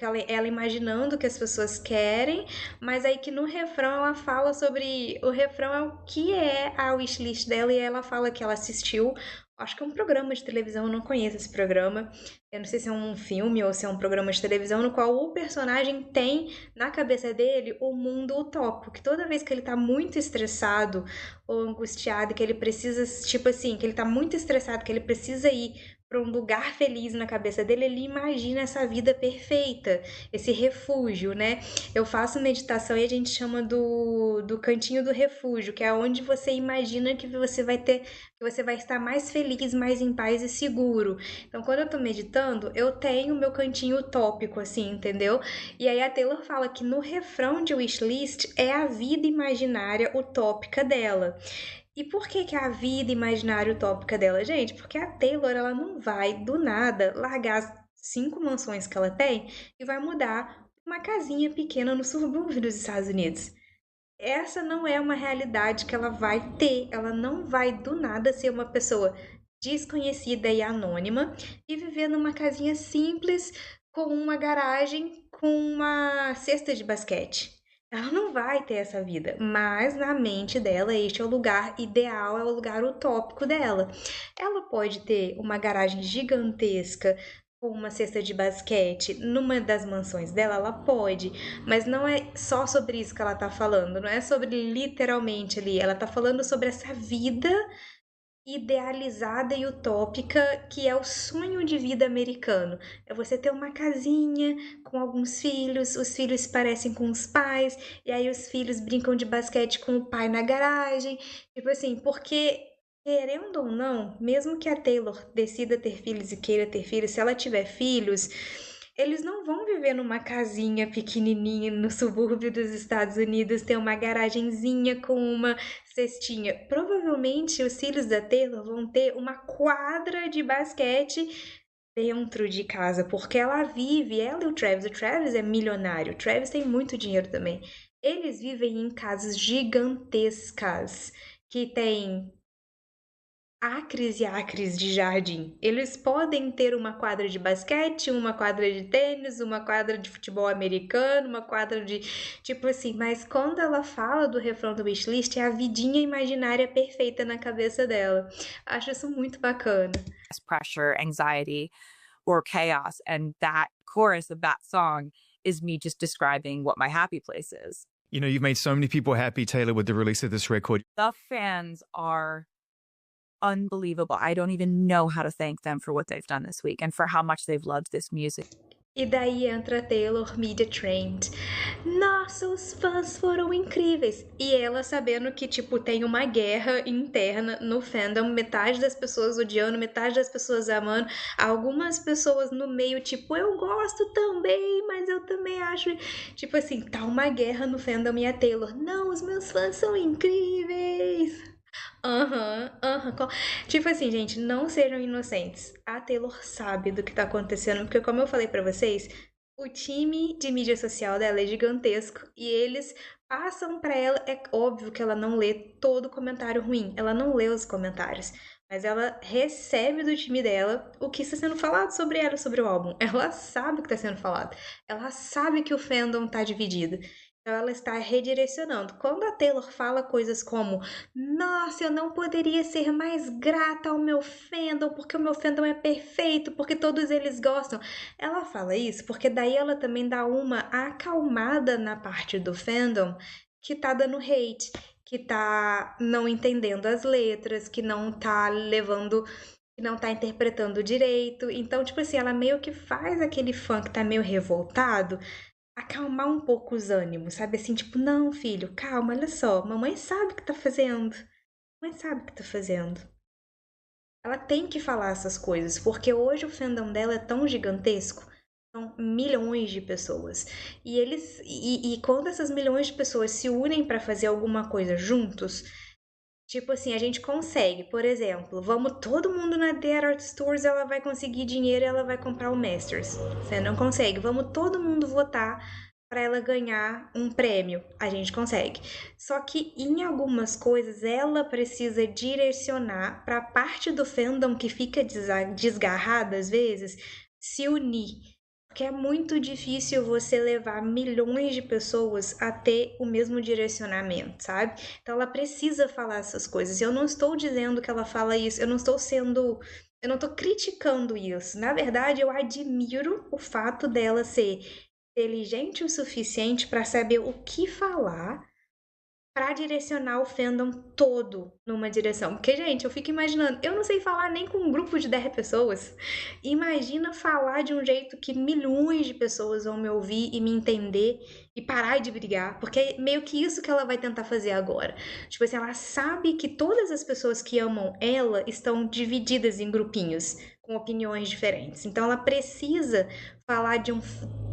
ela imaginando que as pessoas querem, mas aí que no refrão ela fala sobre. O refrão é o que é a wishlist dela, e ela fala que ela assistiu Acho que é um programa de televisão, eu não conheço esse programa. Eu não sei se é um filme ou se é um programa de televisão no qual o personagem tem na cabeça dele o mundo utópico, que toda vez que ele tá muito estressado ou angustiado, que ele precisa, tipo assim, que ele tá muito estressado, que ele precisa ir para um lugar feliz na cabeça dele, ele imagina essa vida perfeita, esse refúgio, né? Eu faço meditação e a gente chama do cantinho do refúgio, que é onde você imagina que você vai ter, que você vai estar mais feliz, mais em paz e seguro. Então, quando eu tô meditando, eu tenho meu cantinho utópico, assim, entendeu? E aí a Taylor fala que no refrão de Wishlist é a vida imaginária utópica dela. E por que que a vida imaginária utópica dela, gente? Porque a Taylor, ela não vai do nada largar as 5 mansões que ela tem e vai mudar pra uma casinha pequena no subúrbio dos Estados Unidos. Essa não é uma realidade que ela vai ter. Ela não vai do nada ser uma pessoa desconhecida e anônima e viver numa casinha simples com uma garagem com uma cesta de basquete. Ela não vai ter essa vida, mas na mente dela este é o lugar ideal, é o lugar utópico dela. Ela pode ter uma garagem gigantesca com uma cesta de basquete numa das mansões dela, ela pode, mas não é só sobre isso que ela tá falando, não é sobre literalmente ali, ela tá falando sobre essa vida idealizada e utópica que é o sonho de vida americano. É você ter uma casinha com alguns filhos, os filhos parecem com os pais, e aí os filhos brincam de basquete com o pai na garagem. Tipo assim, porque querendo ou não, mesmo que a Taylor decida ter filhos e queira ter filhos, se ela tiver filhos, eles não vão viver numa casinha pequenininha no subúrbio dos Estados Unidos, ter uma garagenzinha com uma cestinha. Provavelmente os filhos da Taylor vão ter uma quadra de basquete dentro de casa, porque ela vive, ela e o Travis é milionário, o Travis tem muito dinheiro também. Eles vivem em casas gigantescas que tem acres e acres de jardim. Eles podem ter uma quadra de basquete, uma quadra de tênis, uma quadra de futebol americano, uma quadra de tipo assim, mas quando ela fala do refrão do Wishlist, é a vidinha imaginária perfeita na cabeça dela. Acho isso muito bacana. Pressure, anxiety, or chaos. And that chorus of that song is me just describing what my happy place is. You know, you've made so many people happy, Taylor, with the release of this record. The fans are unbelievable. I don't even know how to thank them for what they've done this week and for how much they've loved this music. E daí entra a Taylor Media Trained. Nossa, os fãs foram incríveis. E ela sabendo que, tipo, tem uma guerra interna no fandom. Metade das pessoas odiando, metade das pessoas amando. Algumas pessoas no meio, tipo, eu gosto também, mas eu também acho... Tipo assim, tá uma guerra no fandom e a Taylor. Não, os meus fãs são incríveis. Aham. Tipo assim, gente, não sejam inocentes. A Taylor sabe do que tá acontecendo, porque como eu falei pra vocês, o time de mídia social dela é gigantesco e eles passam pra ela, é óbvio que ela não lê todo comentário ruim, ela não lê os comentários, mas ela recebe do time dela o que está sendo falado sobre ela, sobre o álbum. Ela sabe o que está sendo falado. Ela sabe que o fandom tá dividido. Então ela está redirecionando. Quando a Taylor fala coisas como: Nossa, eu não poderia ser mais grata ao meu fandom, porque o meu fandom é perfeito, porque todos eles gostam. Ela fala isso porque daí ela também dá uma acalmada na parte do fandom que tá dando hate, que tá não entendendo as letras, que não tá levando, que não tá interpretando direito. Então, tipo assim, ela meio que faz aquele fã que tá meio revoltado acalmar um pouco os ânimos, sabe? Assim, tipo, não, filho, calma, olha só, mamãe sabe o que tá fazendo. Mamãe sabe o que tá fazendo. Ela tem que falar essas coisas, porque hoje o fandom dela é tão gigantesco, são milhões de pessoas. E quando essas milhões de pessoas se unem para fazer alguma coisa juntos, tipo assim, a gente consegue, por exemplo, vamos todo mundo na Dead Art Stores, ela vai conseguir dinheiro e ela vai comprar o Masters. Você não consegue. Vamos todo mundo votar para ela ganhar um prêmio. A gente consegue. Só que em algumas coisas ela precisa direcionar para a parte do fandom que fica desgarrada às vezes, se unir. Porque é muito difícil você levar milhões de pessoas a ter o mesmo direcionamento, sabe? Então ela precisa falar essas coisas. Eu não estou dizendo que ela fala isso, eu não estou criticando isso. Na verdade, eu admiro o fato dela ser inteligente o suficiente para saber o que falar para direcionar o fandom todo numa direção. Porque, gente, eu fico imaginando, eu não sei falar nem com um grupo de 10 pessoas. Imagina falar de um jeito que milhões de pessoas vão me ouvir e me entender e parar de brigar, porque é meio que isso que ela vai tentar fazer agora. Tipo assim, ela sabe que todas as pessoas que amam ela estão divididas em grupinhos com opiniões diferentes. Então ela precisa falar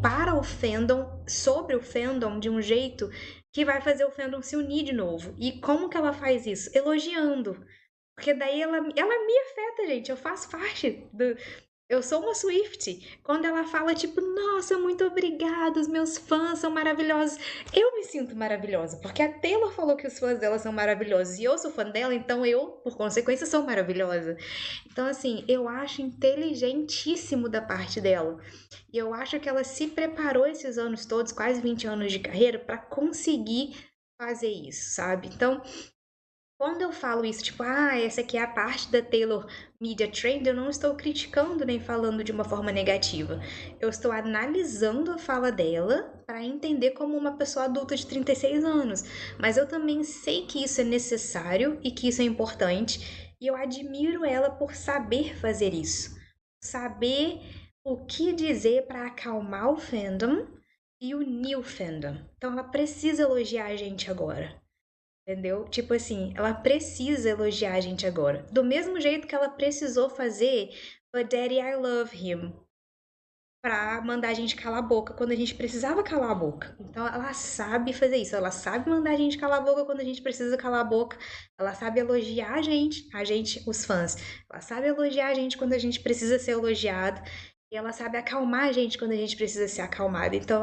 para o fandom, sobre o fandom de um jeito que vai fazer o fandom se unir de novo. E como que ela faz isso? Elogiando. Porque daí ela me afeta, gente. Eu faço parte do. Eu sou uma Swift. Quando ela fala, tipo, nossa, muito obrigada, os meus fãs são maravilhosos. Eu me sinto maravilhosa, porque a Taylor falou que os fãs dela são maravilhosos e eu sou fã dela, então eu, por consequência, sou maravilhosa. Então, assim, eu acho inteligentíssimo da parte dela. E eu acho que ela se preparou esses anos todos, quase 20 anos de carreira, para conseguir fazer isso, sabe? Então, quando eu falo isso, tipo, essa aqui é a parte da Taylor Media Trend, eu não estou criticando nem falando de uma forma negativa. Eu estou analisando a fala dela para entender como uma pessoa adulta de 36 anos. Mas eu também sei que isso é necessário e que isso é importante. E eu admiro ela por saber fazer isso. Saber o que dizer para acalmar o fandom e unir o fandom. Então ela precisa elogiar a gente agora. Entendeu? Tipo assim, ela precisa elogiar a gente agora. Do mesmo jeito que ela precisou fazer But Daddy, I Love Him. Pra mandar a gente calar a boca quando a gente precisava calar a boca. Então ela sabe fazer isso. Ela sabe mandar a gente calar a boca quando a gente precisa calar a boca. Ela sabe elogiar a gente, os fãs. Ela sabe elogiar a gente quando a gente precisa ser elogiado. E ela sabe acalmar a gente quando a gente precisa ser acalmada. Então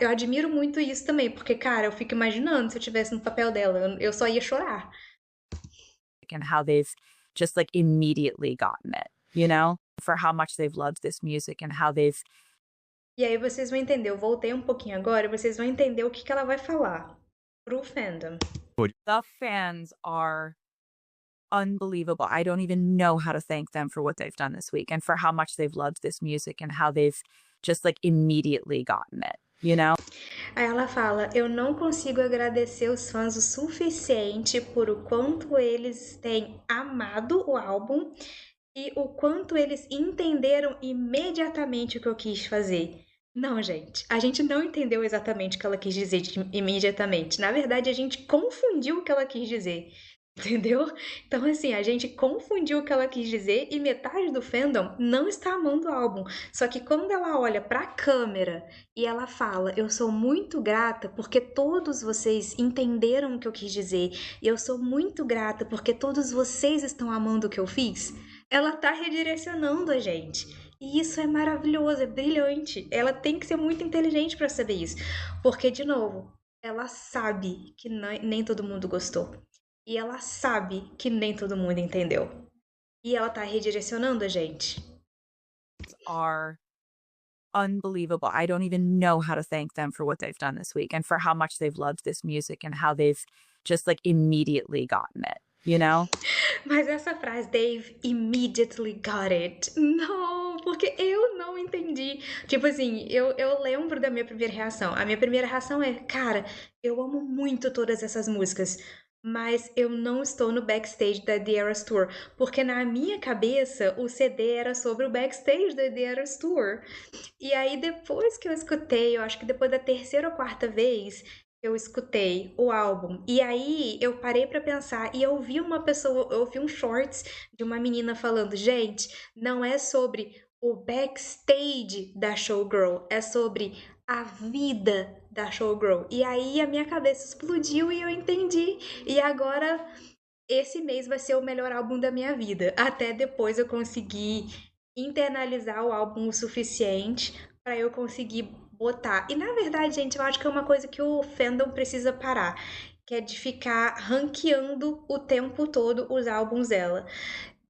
eu admiro muito isso também, porque, cara, eu fico imaginando se eu tivesse no papel dela, eu só ia chorar. And how they've just like immediately gotten it, you know, for how much they've loved this music and how they've. E aí vocês vão entender, eu voltei um pouquinho agora, vocês vão entender o que ela vai falar pro fandom. The fans are unbelievable. I don't even know how to thank them for what they've done this week and for how much they've loved this music and how they've just like immediately gotten it, you know? Aí ela fala, eu não consigo agradecer os fãs o suficiente por o quanto eles têm amado o álbum e o quanto eles entenderam imediatamente o que eu quis fazer. Não, gente, a gente não entendeu exatamente o que ela quis dizer imediatamente. Na verdade, a gente confundiu o que ela quis dizer. Entendeu? Então, assim, a gente confundiu o que ela quis dizer e metade do fandom não está amando o álbum. Só que quando ela olha pra câmera e ela fala, eu sou muito grata porque todos vocês entenderam o que eu quis dizer, e eu sou muito grata porque todos vocês estão amando o que eu fiz, ela tá redirecionando a gente. E isso é maravilhoso, é brilhante. Ela tem que ser muito inteligente para saber isso. Porque, de novo, ela sabe que nem todo mundo gostou. E ela sabe que nem todo mundo entendeu. E ela tá redirecionando a gente. Are unbelievable. I don't even know how to thank them for what they've done this week and for how much they've loved this music and how they've just like immediately gotten it, you know? Mas essa frase, Dave immediately got it. Não, porque eu não entendi. Tipo assim, eu lembro da minha primeira reação. A minha primeira reação é, cara, eu amo muito todas essas músicas, mas eu não estou no backstage da The Eras Tour, porque na minha cabeça o CD era sobre o backstage da The Eras Tour. E aí depois que eu escutei, eu acho que depois da terceira ou quarta vez eu escutei o álbum, e aí eu parei pra pensar e eu vi eu ouvi um shorts de uma menina falando, gente, não é sobre o backstage da Showgirl, é sobre a vida da Showgirl. E aí a minha cabeça explodiu e eu entendi. E agora esse mês vai ser o melhor álbum da minha vida. Até depois eu conseguir internalizar o álbum o suficiente para eu conseguir botar. E na verdade, gente, eu acho que é uma coisa que o fandom precisa parar, que é de ficar ranqueando o tempo todo os álbuns dela.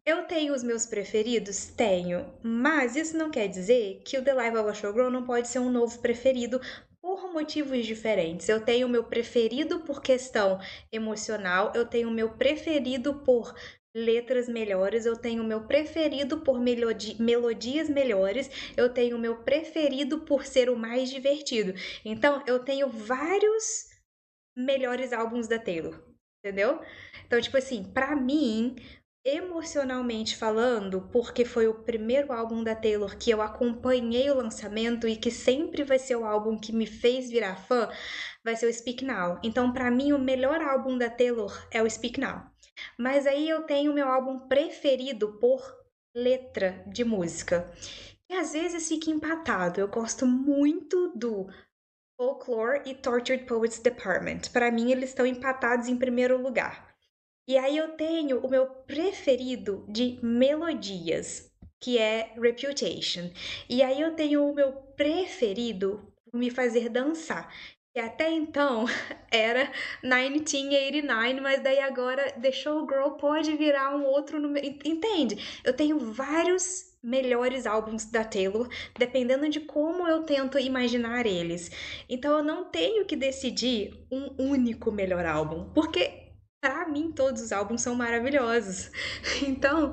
Eu tenho os meus preferidos? Tenho, mas isso não quer dizer que o The Life of a Showgirl não pode ser um novo preferido por motivos diferentes. Eu tenho o meu preferido por questão emocional, eu tenho o meu preferido por letras melhores, eu tenho o meu preferido por melodias melhores, eu tenho o meu preferido por ser o mais divertido. Então, eu tenho vários melhores álbuns da Taylor, entendeu? Então, tipo assim, pra mim, emocionalmente falando, porque foi o primeiro álbum da Taylor que eu acompanhei o lançamento e que sempre vai ser o álbum que me fez virar fã, vai ser o Speak Now. Então, pra mim, o melhor álbum da Taylor é o Speak Now. Mas aí eu tenho o meu álbum preferido por letra de música. E às vezes fica empatado. Eu gosto muito do Folklore e Tortured Poets Department. Para mim, eles estão empatados em primeiro lugar. E aí eu tenho o meu preferido de melodias, que é Reputation. E aí eu tenho o meu preferido por me fazer dançar, que até então era 1989, mas daí agora The Showgirl pode virar um outro número. Entende? Eu tenho vários melhores álbuns da Taylor, dependendo de como eu tento imaginar eles. Então eu não tenho que decidir um único melhor álbum, porque pra mim todos os álbuns são maravilhosos. Então,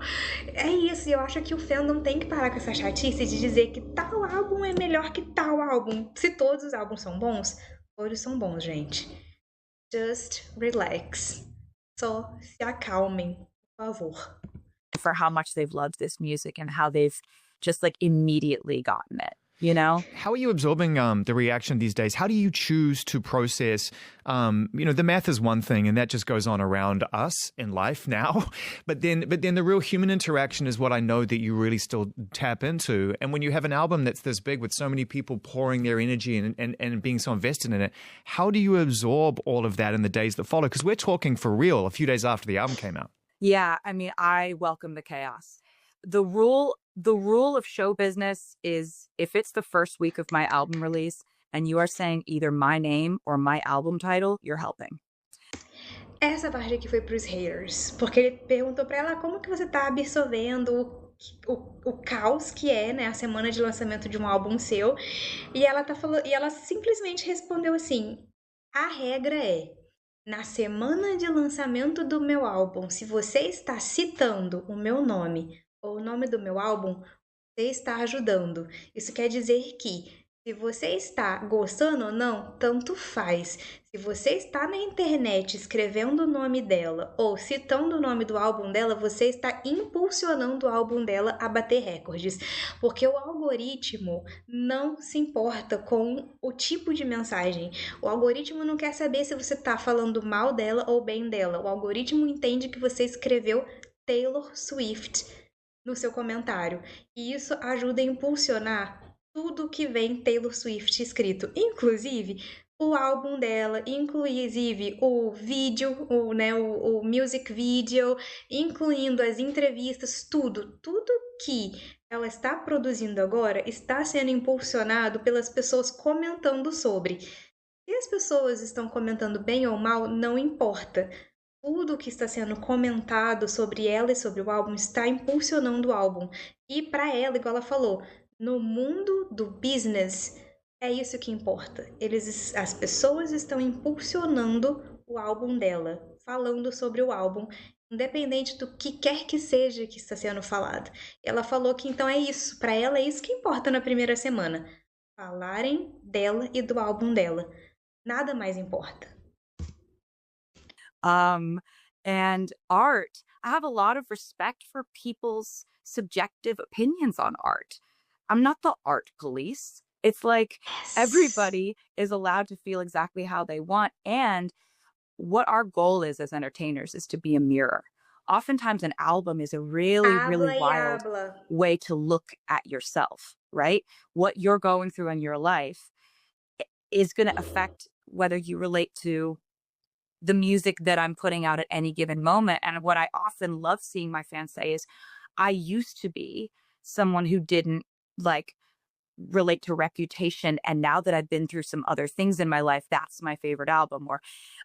é isso, eu acho que o fandom tem que parar com essa chatice de dizer que tal álbum é melhor que tal álbum. Se todos os álbuns são bons, todos são bons, gente. Just relax. Só se acalmem, por favor. For how much they've loved this music and how they've just like immediately gotten it, you know? How are you absorbing the reaction these days? How do you choose to process? The math is one thing, and that just goes on around us in life now. But then the real human interaction is what I know that you really still tap into. And when you have an album that's this big with so many people pouring their energy and being so invested in it, how do you absorb all of that in the days that follow? Because we're talking for real a few days after the album came out. Yeah, I mean, I welcome the chaos. The rule of show business is if it's the first week of my album release and you are saying either my name or my album title, you're helping. Essa parte aqui foi pros haters, porque ele perguntou pra ela como que você tá absorvendo o caos que é, né, a semana de lançamento de um álbum seu. E ela simplesmente respondeu assim: a regra é, na semana de lançamento do meu álbum, se você está citando o meu nome ou o nome do meu álbum, você está ajudando. Isso quer dizer que se você está gostando ou não, tanto faz. Se você está na internet escrevendo o nome dela ou citando o nome do álbum dela, você está impulsionando o álbum dela a bater recordes. Porque o algoritmo não se importa com o tipo de mensagem. O algoritmo não quer saber se você está falando mal dela ou bem dela. O algoritmo entende que você escreveu Taylor Swift no seu comentário. E isso ajuda a impulsionar tudo que vem Taylor Swift escrito, inclusive o álbum dela, inclusive o vídeo, o music video, incluindo as entrevistas, tudo que ela está produzindo agora está sendo impulsionado pelas pessoas comentando sobre. Se as pessoas estão comentando bem ou mal, não importa. Tudo que está sendo comentado sobre ela e sobre o álbum está impulsionando o álbum. E para ela, igual ela falou, no mundo do business, é isso que importa. As pessoas estão impulsionando o álbum dela, falando sobre o álbum, independente do que quer que seja que está sendo falado. Ela falou que então é isso, para ela é isso que importa na primeira semana. Falarem dela e do álbum dela. Nada mais importa. And art, I have a lot of respect for people's subjective opinions on art. I'm not the art police. It's like Yes. everybody is allowed to feel exactly how they want. And what our goal is as entertainers is to be a mirror. Oftentimes, an album is a really, really wild way to look at yourself, right? What you're going through in your life is going to affect whether you relate to the music that I'm putting out at any given moment. And what I often love seeing my fans say is, I used to be someone who didn't like relate to Reputation, and now that I've been through some other things in my life, that's my favorite album. Or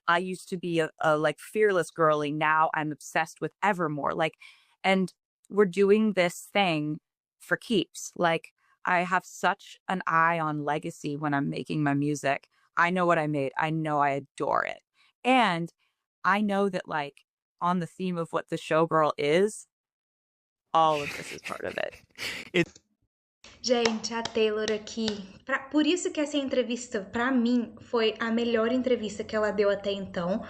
I used to be a like fearless girly, now I'm obsessed with Evermore. Like, and we're doing this thing for keeps. Like, I have such an eye on legacy when I'm making my music. I know what I made. I know I adore it. And I know that, like, on the theme of what the showgirl is, all of this is part of it. It's Gente, a Taylor aqui. Por isso que essa entrevista, pra mim, foi a melhor entrevista que ela deu até então.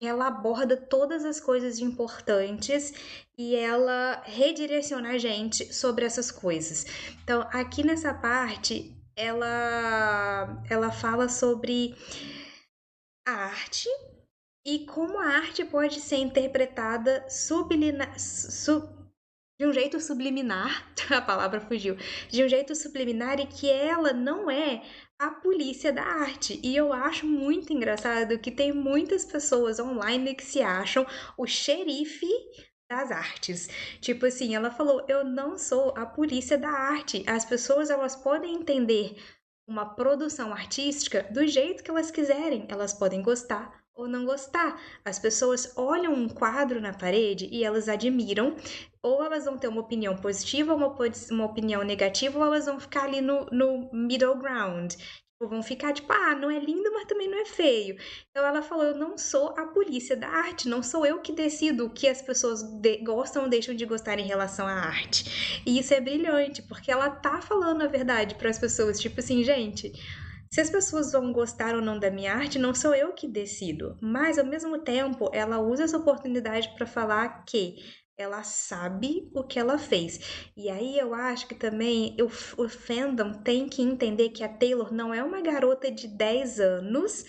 Ela aborda todas as coisas importantes e ela redireciona a gente sobre essas coisas. Então, aqui nessa parte, ela fala sobre a arte e como a arte pode ser interpretada de um jeito subliminar, a palavra fugiu, de um jeito subliminar e que ela não é a polícia da arte. E eu acho muito engraçado que tem muitas pessoas online que se acham o xerife das artes. Tipo assim, ela falou, eu não sou a polícia da arte. As pessoas, elas podem entender uma produção artística do jeito que elas quiserem. Elas podem gostar ou não gostar. As pessoas olham um quadro na parede e elas admiram, ou elas vão ter uma opinião positiva, uma opinião negativa, ou elas vão ficar ali no middle ground. Tipo, vão ficar tipo, ah, não é lindo, mas também não é feio. Então ela falou, eu não sou a polícia da arte, não sou eu que decido o que as pessoas gostam ou deixam de gostar em relação à arte. E isso é brilhante, porque ela tá falando a verdade para as pessoas, tipo assim, gente, se as pessoas vão gostar ou não da minha arte, não sou eu que decido. Mas, ao mesmo tempo, ela usa essa oportunidade para falar que ela sabe o que ela fez. E aí eu acho que também o fandom tem que entender que a Taylor não é uma garota de 10 anos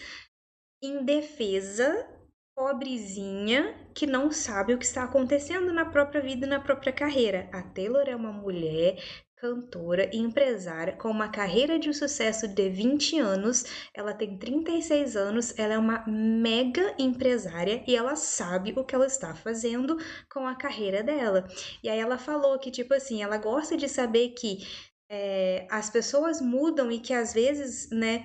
indefesa, pobrezinha, que não sabe o que está acontecendo na própria vida e na própria carreira. A Taylor é uma mulher cantora e empresária com uma carreira de sucesso de 20 anos. Ela tem 36 anos, ela é uma mega empresária e ela sabe o que ela está fazendo com a carreira dela. E aí ela falou que, tipo assim, ela gosta de saber que as pessoas mudam e que às vezes, né,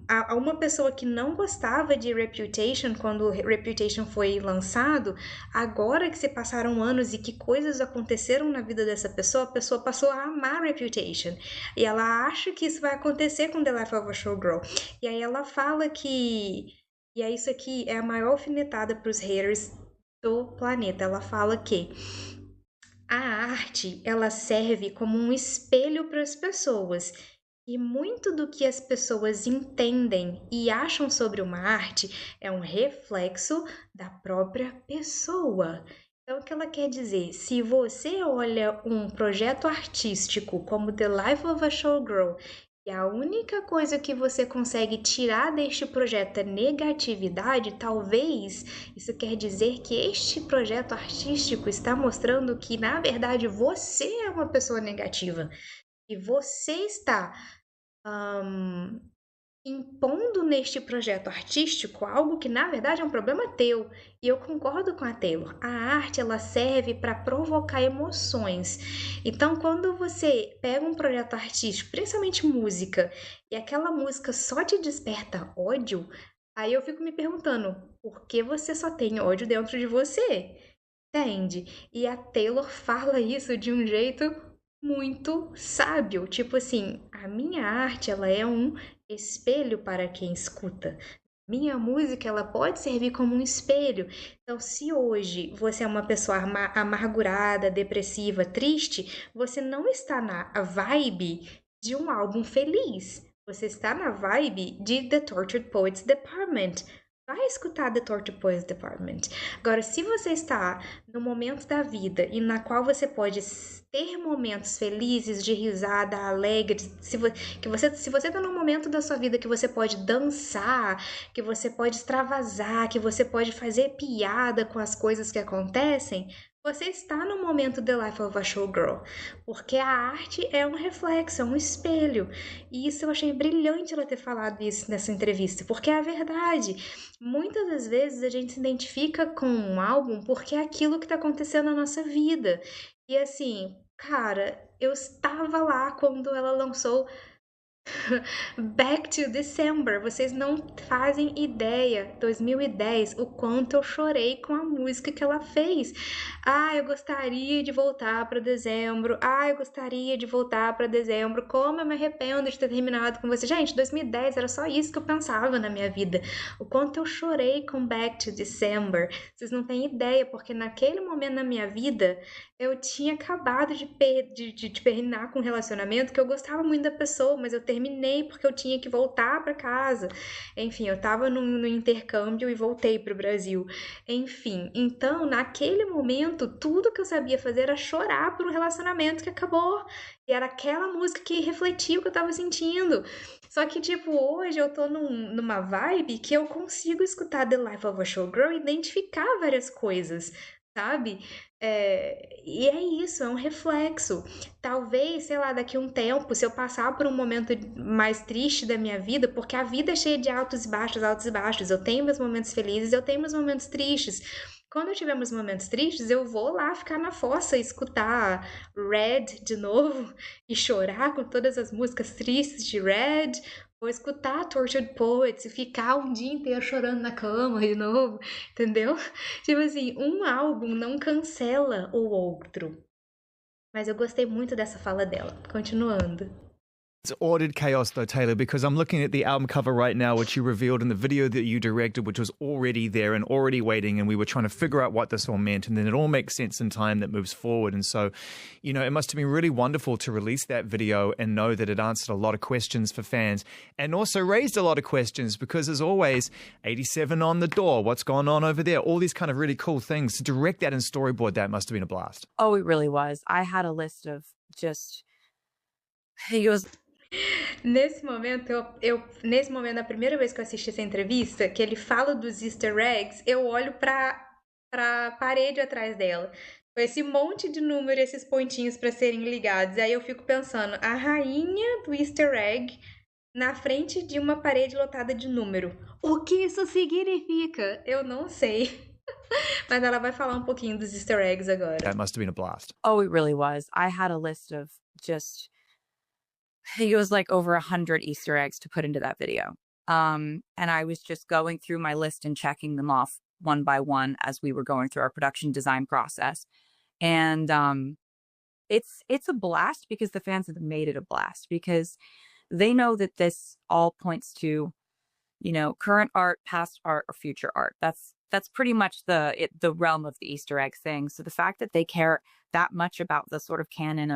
a uma pessoa que não gostava de Reputation quando Reputation foi lançado, agora que se passaram anos e que coisas aconteceram na vida dessa pessoa, a pessoa passou a amar Reputation. E ela acha que isso vai acontecer com The Life of a Showgirl. E aí ela fala que. E aí isso aqui é a maior alfinetada para os haters do planeta. Ela fala que a arte, ela serve como um espelho para as pessoas. E muito do que as pessoas entendem e acham sobre uma arte é um reflexo da própria pessoa. Então, o que ela quer dizer? Se você olha um projeto artístico como The Life of a Showgirl e a única coisa que você consegue tirar deste projeto é negatividade, talvez isso quer dizer que este projeto artístico está mostrando que, na verdade, você é uma pessoa negativa. E você está impondo neste projeto artístico algo que na verdade é um problema teu. E eu concordo com a Taylor. A arte, ela serve para provocar emoções. Então, quando você pega um projeto artístico, principalmente música, e aquela música só te desperta ódio, aí eu fico me perguntando, por que você só tem ódio dentro de você? Entende? E a Taylor fala isso de um jeito muito sábio, tipo assim, a minha arte, ela é um espelho para quem escuta. Minha música, ela pode servir como um espelho. Então, se hoje você é uma pessoa amargurada, depressiva, triste, você não está na vibe de um álbum feliz. Você está na vibe de The Tortured Poets Department. Vai escutar The Tortured Poets Department. Agora, se você está no momento da vida e na qual você pode ter momentos felizes, de risada, alegre, se você está num momento da sua vida que você pode dançar, que você pode extravasar, que você pode fazer piada com as coisas que acontecem, você está no momento The Life of a Showgirl, porque a arte é um reflexo, é um espelho. E isso eu achei brilhante ela ter falado isso nessa entrevista, porque é a verdade. Muitas das vezes a gente se identifica com um álbum porque é aquilo que está acontecendo na nossa vida. E assim, cara, eu estava lá quando ela lançou Back to December, vocês não fazem ideia, 2010, o quanto eu chorei com a música que ela fez. Ah, eu gostaria de voltar para dezembro. Ah, eu gostaria de voltar para dezembro. Como eu me arrependo de ter terminado com você. Gente, 2010 era só isso que eu pensava na minha vida. O quanto eu chorei com Back to December. Vocês não têm ideia, porque naquele momento na minha vida eu tinha acabado de terminar com um relacionamento que eu gostava muito da pessoa, mas eu terminei porque eu tinha que voltar para casa. Enfim, eu tava no intercâmbio e voltei pro Brasil. Enfim, então naquele momento, tudo que eu sabia fazer era chorar por um relacionamento que acabou. E era aquela música que refletia o que eu tava sentindo. Só que, tipo, hoje eu tô numa vibe que eu consigo escutar The Life of a Showgirl e identificar várias coisas, sabe? E é isso, é um reflexo. Talvez, sei lá, daqui a um tempo, se eu passar por um momento mais triste da minha vida, porque a vida é cheia de altos e baixos, altos e baixos. Eu tenho meus momentos felizes, eu tenho meus momentos tristes. Quando eu tiver meus momentos tristes, eu vou lá ficar na fossa, escutar Red de novo e chorar com todas as músicas tristes de Red. Vou escutar Tortured Poets e ficar um dia inteiro chorando na cama de novo, entendeu? Tipo assim, um álbum não cancela o outro. Mas eu gostei muito dessa fala dela. Continuando. It's ordered chaos though, Taylor, because I'm looking at the album cover right now, which you revealed in the video that you directed, which was already there and already waiting, and we were trying to figure out what this all meant, and then it all makes sense in time that moves forward. And so, you know, it must have been really wonderful to release that video and know that it answered a lot of questions for fans and also raised a lot of questions because, as always, 87 on the door, what's going on over there, all these kind of really cool things. To direct that and storyboard that must have been a blast. Oh, it really was. I had a list of just, it was Nesse momento, nesse momento, a primeira vez que eu assisti essa entrevista, que ele fala dos Easter eggs, eu olho pra parede atrás dela. Com esse monte de número, esses pontinhos para serem ligados. Aí eu fico pensando, a rainha do Easter egg na frente de uma parede lotada de número. O que isso significa? Eu não sei. Mas ela vai falar um pouquinho dos Easter eggs agora. That must have been a blast. Oh, it really was. I had a list of just, it was like over 100 Easter eggs to put into that video. And I was just going through my list and checking them off one by one as we were going through our production design process. And it's a blast because the fans have made it a blast because they know that this all points to, you know, current art, past art, or future art. That's pretty much the realm of the Easter egg thing. So the fact that they care that much about the sort of canon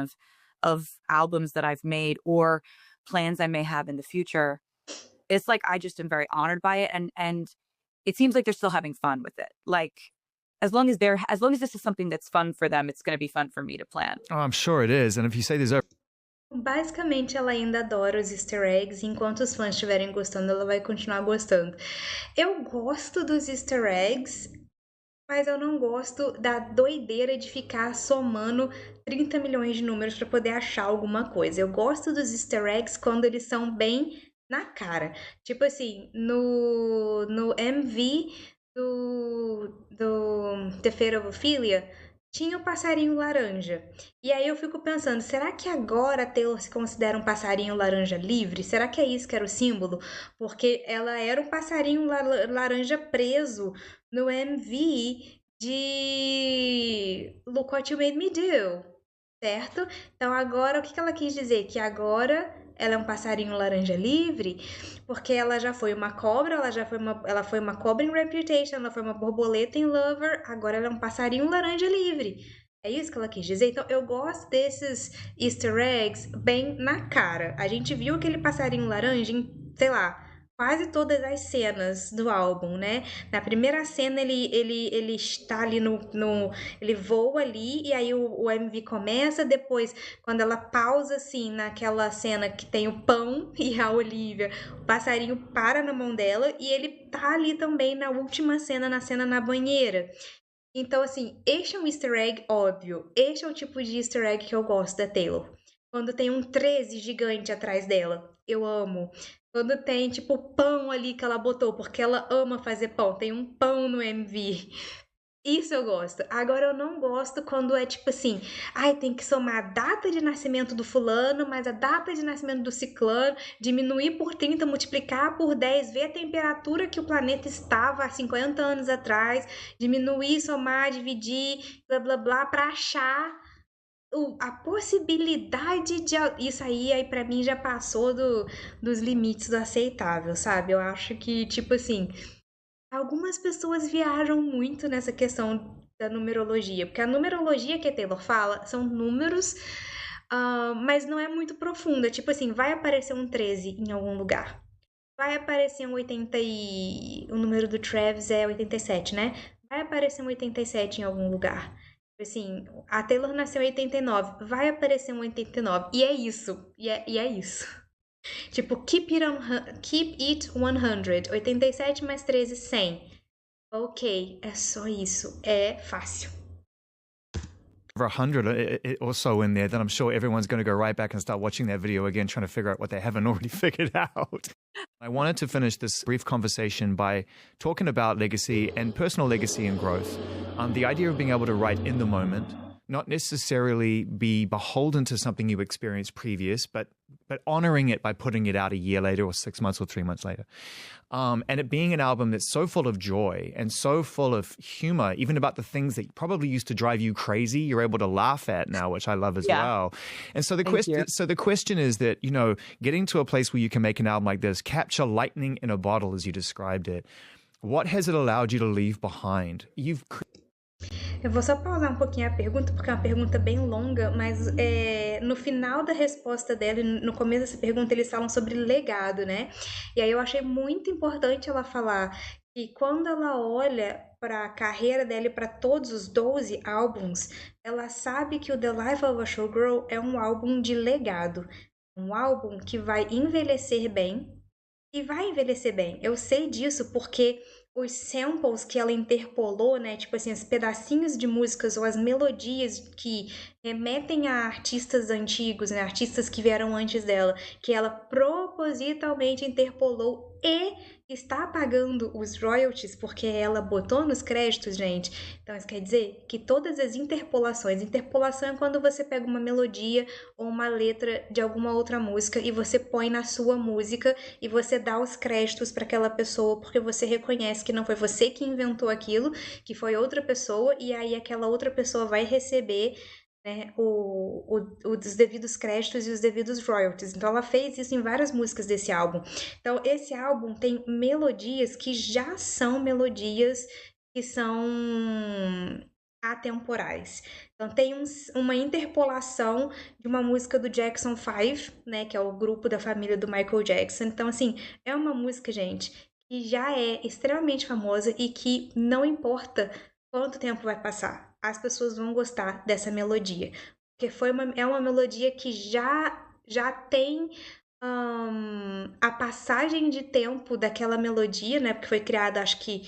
of albums that I've made or plans I may have in the future, it's like I just am very honored by it, and it seems like they're still having fun with it. Like as long as this is something that's fun for them, it's going to be fun for me to plan. Oh, I'm sure it is. And if you say there's Basicamente, ela ainda adora os Easter eggs. Enquanto os fãs estiverem gostando, ela vai continuar gostando. Eu gosto dos Easter eggs, mas eu não gosto da doideira de ficar somando 30 milhões de números para poder achar alguma coisa. Eu gosto dos Easter eggs quando eles são bem na cara. Tipo assim, no MV do The Fate of Ophelia, tinha o passarinho laranja. E aí eu fico pensando, será que agora a Taylor se considera um passarinho laranja livre? Será que é isso que era o símbolo? Porque ela era um passarinho laranja preso no MV de Look What You Made Me Do, certo? Então agora o que ela quis dizer? Que agora ela é um passarinho laranja livre, porque ela já foi uma cobra, ela foi uma cobra em Reputation, ela foi uma borboleta em Lover, agora ela é um passarinho laranja livre. É isso que ela quis dizer? Então eu gosto desses Easter eggs bem na cara. A gente viu aquele passarinho laranja em, sei lá, quase todas as cenas do álbum, né? Na primeira cena ele está ali ele voa ali e aí o MV começa, depois quando ela pausa assim naquela cena que tem o pão e a Olivia, o passarinho para na mão dela e ele tá ali também na última cena, na cena na banheira. Então assim, este é um easter egg óbvio, este é o tipo de easter egg que eu gosto da Taylor. Quando tem um 13 gigante atrás dela, eu amo. Quando tem, tipo, pão ali que ela botou, porque ela ama fazer pão. Tem um pão no MV. Isso eu gosto. Agora eu não gosto quando é tipo assim, ai, tem que somar a data de nascimento do fulano, mais a data de nascimento do ciclano, diminuir por 30, multiplicar por 10, ver a temperatura que o planeta estava há 50 anos atrás, diminuir, somar, dividir, blá blá blá, pra achar a possibilidade de. Isso aí pra mim já passou dos limites do aceitável, sabe? Eu acho que, tipo assim, algumas pessoas viajam muito nessa questão da numerologia, porque a numerologia que a Taylor fala são números, mas não é muito profunda. Tipo assim, vai aparecer um 13 em algum lugar. Vai aparecer um 80 e... O número do Travis é 87, né? Vai aparecer um 87 em algum lugar. Tipo assim, a Taylor nasceu em 89. Vai aparecer um 89. E é isso. E é isso. Tipo, keep it 100. 87 mais 13, 100. Ok, é só isso. É fácil. Over 100 or so in there, then I'm sure everyone's going to go right back and start watching that video again, trying to figure out what they haven't already figured out. I wanted to finish this brief conversation by talking about legacy and personal legacy and growth. The idea of being able to write in the moment, not necessarily be beholden to something you experienced previous, but honoring it by putting it out a year later or 6 months or 3 months later. And it being an album that's so full of joy and so full of humor, even about the things that probably used to drive you crazy, you're able to laugh at now, which I love as well. And so the question is that, you know, getting to a place where you can make an album like this, capture lightning in a bottle as you described it, what has it allowed you to leave behind? Eu vou só pausar um pouquinho a pergunta, porque é uma pergunta bem longa, mas no final da resposta dela, no começo dessa pergunta, eles falam sobre legado, né? E aí eu achei muito importante ela falar que quando ela olha para a carreira dela e para todos os 12 álbuns, ela sabe que o The Life of a Showgirl é um álbum de legado. Um álbum que vai envelhecer bem, e vai envelhecer bem. Eu sei disso porque os samples que ela interpolou, né? Tipo assim, os pedacinhos de músicas ou as melodias que remetem a artistas antigos, né? Artistas que vieram antes dela, que ela propositalmente interpolou e está pagando os royalties porque ela botou nos créditos, gente. Então isso quer dizer que todas as interpolação é quando você pega uma melodia ou uma letra de alguma outra música e você põe na sua música e você dá os créditos para aquela pessoa porque você reconhece que não foi você que inventou aquilo, que foi outra pessoa, e aí aquela outra pessoa vai receber, né, os devidos créditos e os devidos royalties. Então ela fez isso em várias músicas desse álbum. Então esse álbum tem melodias que já são melodias que são atemporais. Então tem uma interpolação de uma música do Jackson 5, né, que é o grupo da família do Michael Jackson. Então assim, é uma música, gente, que já é extremamente famosa e que não importa quanto tempo vai passar, as pessoas vão gostar dessa melodia. Porque é uma melodia que já tem a passagem de tempo daquela melodia, né? Porque foi criada, acho que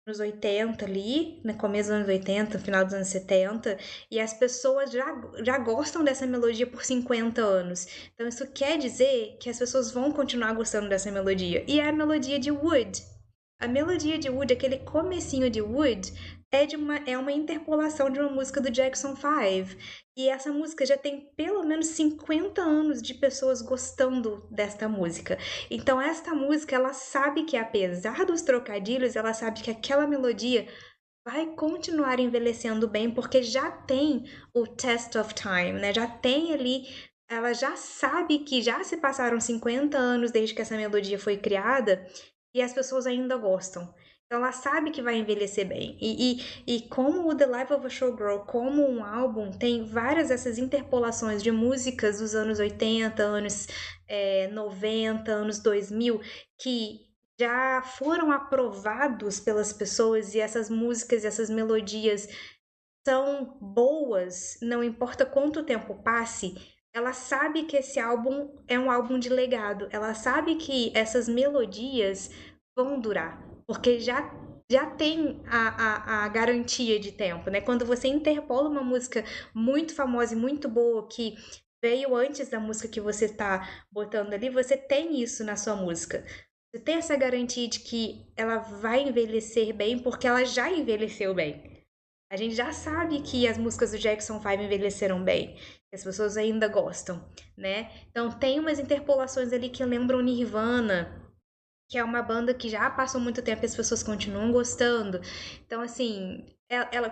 nos 80 ali, no começo dos anos 80, final dos anos 70, e as pessoas já gostam dessa melodia por 50 anos. Então isso quer dizer que as pessoas vão continuar gostando dessa melodia. E é a melodia de Wood. A melodia de Wood, aquele comecinho de Wood, é uma interpolação de uma música do Jackson 5. E essa música já tem pelo menos 50 anos de pessoas gostando desta música. Então esta música, ela sabe que apesar dos trocadilhos, ela sabe que aquela melodia vai continuar envelhecendo bem, porque já tem o test of time, né? Já tem ali, ela já sabe que já se passaram 50 anos desde que essa melodia foi criada e as pessoas ainda gostam. Então ela sabe que vai envelhecer bem. E como o The Life of a Showgirl, como um álbum, tem várias dessas interpolações de músicas dos anos 80, anos 90, anos 2000, que já foram aprovados pelas pessoas, e essas músicas e essas melodias são boas, não importa quanto tempo passe. Ela sabe que esse álbum é um álbum de legado. Ela sabe que essas melodias vão durar, porque já tem a garantia de tempo, né? Quando você interpola uma música muito famosa e muito boa que veio antes da música que você tá botando ali, você tem isso na sua música. Você tem essa garantia de que ela vai envelhecer bem, porque ela já envelheceu bem. A gente já sabe que as músicas do Jackson 5 envelheceram bem, que as pessoas ainda gostam, né? Então tem umas interpolações ali que lembram Nirvana, que é uma banda que já passou muito tempo e as pessoas continuam gostando. Então, assim,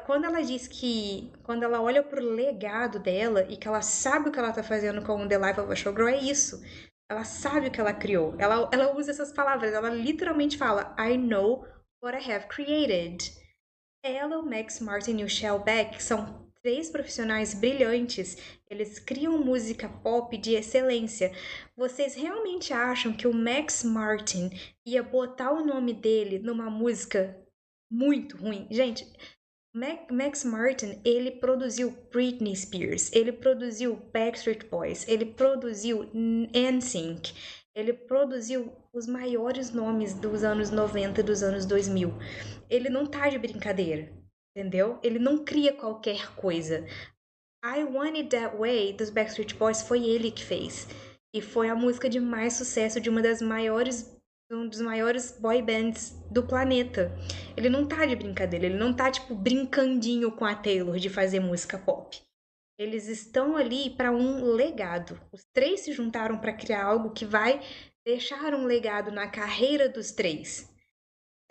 quando ela diz que, quando ela olha pro legado dela e que ela sabe o que ela tá fazendo com The Life of a Showgirl, é isso. Ela sabe o que ela criou. Ela usa essas palavras, ela literalmente fala, I know what I have created. Ela, o Max Martin e o Shell Beck são três profissionais brilhantes. Eles criam música pop de excelência. Vocês realmente acham que o Max Martin ia botar o nome dele numa música muito ruim? Gente, Max Martin, ele produziu Britney Spears, ele produziu Backstreet Boys, ele produziu NSYNC, ele produziu os maiores nomes dos anos 90 e dos anos 2000. Ele não tá de brincadeira, entendeu? Ele não cria qualquer coisa. I Want It That Way, dos Backstreet Boys, foi ele que fez. E foi a música de mais sucesso de um dos maiores boy bands do planeta. Ele não tá de brincadeira, ele não tá, tipo, brincandinho com a Taylor de fazer música pop. Eles estão ali para um legado. Os três se juntaram para criar algo que vai deixar um legado na carreira dos três.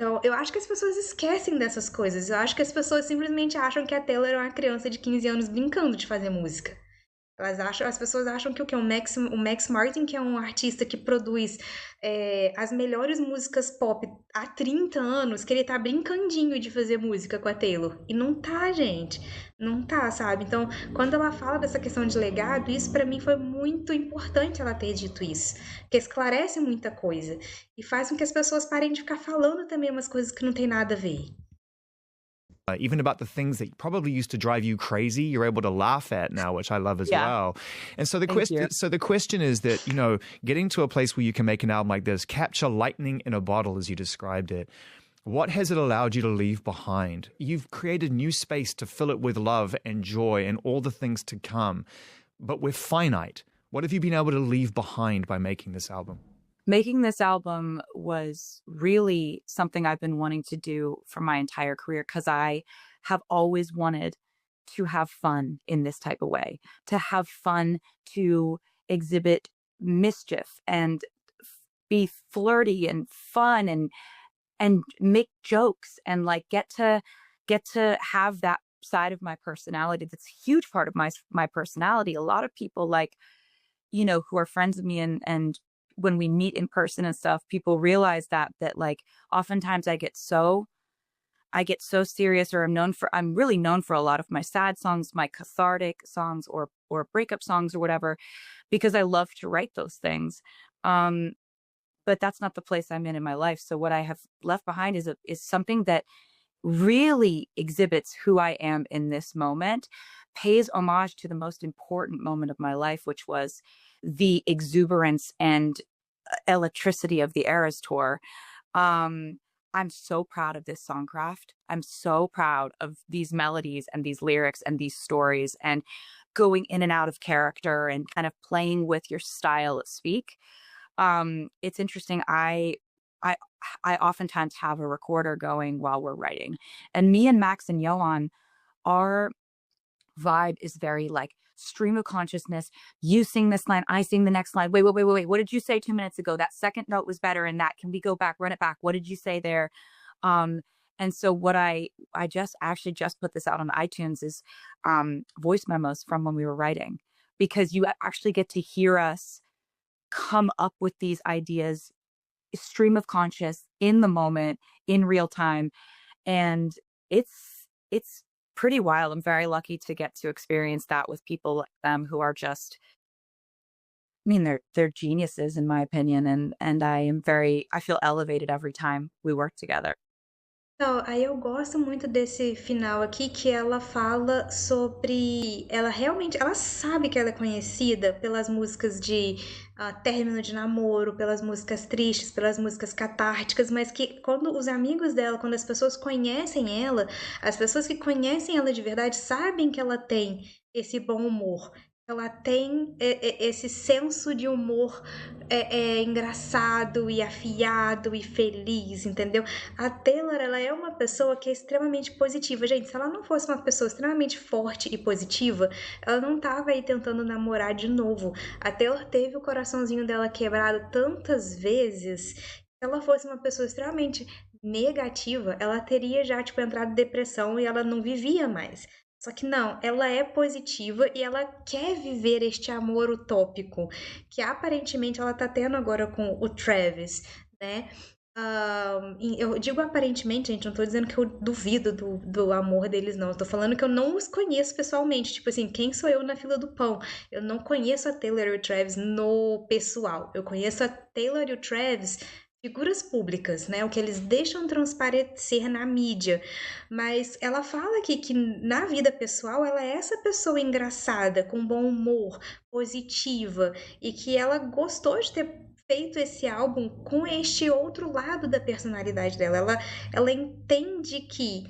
Então, eu acho que as pessoas esquecem dessas coisas. Eu acho que as pessoas simplesmente acham que a Taylor é uma criança de 15 anos brincando de fazer música. As pessoas acham que o que o Max Martin, que é um artista que produz as melhores músicas pop há 30 anos, que ele tá brincandinho de fazer música com a Taylor. E não tá, gente. Não tá, sabe? Então, quando ela fala dessa questão de legado, isso pra mim foi muito importante ela ter dito isso. Porque esclarece muita coisa. E faz com que as pessoas parem de ficar falando também umas coisas que não tem nada a ver. Even about the things that probably used to drive you crazy, you're able to laugh at now, which I love as Yeah. well. And so Thank you. the question is that, you know, getting to a place where you can make an album like this, capture lightning in a bottle, as you described it. What has it allowed you to leave behind? You've created new space to fill it with love and joy and all the things to come, but we're finite. What have you been able to leave behind by making this album? Making this album was really something I've been wanting to do for my entire career because I have always wanted to have fun in this type of way, to have fun, to exhibit mischief and be flirty and fun and make jokes and like get to have that side of my personality that's a huge part of my personality. A lot of people, like, you know, who are friends of me and when we meet in person and stuff, people realize that like oftentimes I get so serious, or I'm really known for a lot of my sad songs, my cathartic songs or breakup songs or whatever, because I love to write those things. But that's not the place I'm in my life. So what I have left behind is something that really exhibits who I am in this moment, pays homage to the most important moment of my life, which was the exuberance and electricity of the Eras tour. I'm so proud of this songcraft. I'm so proud of these melodies and these lyrics and these stories and going in and out of character and kind of playing with your style of speak. It's interesting. I oftentimes have a recorder going while we're writing, and me and Max and Johan, our vibe is very like stream of consciousness. You sing this line, I sing the next line. Wait. What did you say 2 minutes ago? That second note was better in that. Can we go back, run it back? What did you say there? And so what I just put this out on iTunes is voice memos from when we were writing, because you actually get to hear us come up with these ideas, stream of conscious, in the moment, in real time. And it's pretty wild. I'm very lucky to get to experience that with people like them who are just, I mean, they're geniuses in my opinion. And I feel elevated every time we work together. Então, aí eu gosto muito desse final aqui, que ela fala sobre... Ela realmente... Ela sabe que ela é conhecida pelas músicas de término de namoro, pelas músicas tristes, pelas músicas catárticas, mas que quando os amigos dela, quando as pessoas conhecem ela, as pessoas que conhecem ela de verdade sabem que ela tem esse bom humor. ela tem esse senso de humor engraçado e afiado e feliz, entendeu? A Taylor, ela é uma pessoa que é extremamente positiva. Gente, se ela não fosse uma pessoa extremamente forte e positiva, ela não tava aí tentando namorar de novo. A Taylor teve o coraçãozinho dela quebrado tantas vezes. Se ela fosse uma pessoa extremamente negativa, ela teria já, tipo, entrado em depressão e ela não vivia mais. Só que não, ela é positiva e ela quer viver este amor utópico que aparentemente ela tá tendo agora com o Travis, né? Eu digo aparentemente, gente, não tô dizendo que eu duvido do amor deles, não. Eu tô falando que eu não os conheço pessoalmente. Tipo assim, quem sou eu na fila do pão? Eu não conheço a Taylor e o Travis no pessoal. Eu conheço a Taylor e o Travis figuras públicas, né? O que eles deixam transparecer na mídia. Mas ela fala aqui que na vida pessoal ela é essa pessoa engraçada, com bom humor, positiva, e que ela gostou de ter feito esse álbum com este outro lado da personalidade dela. Ela entende que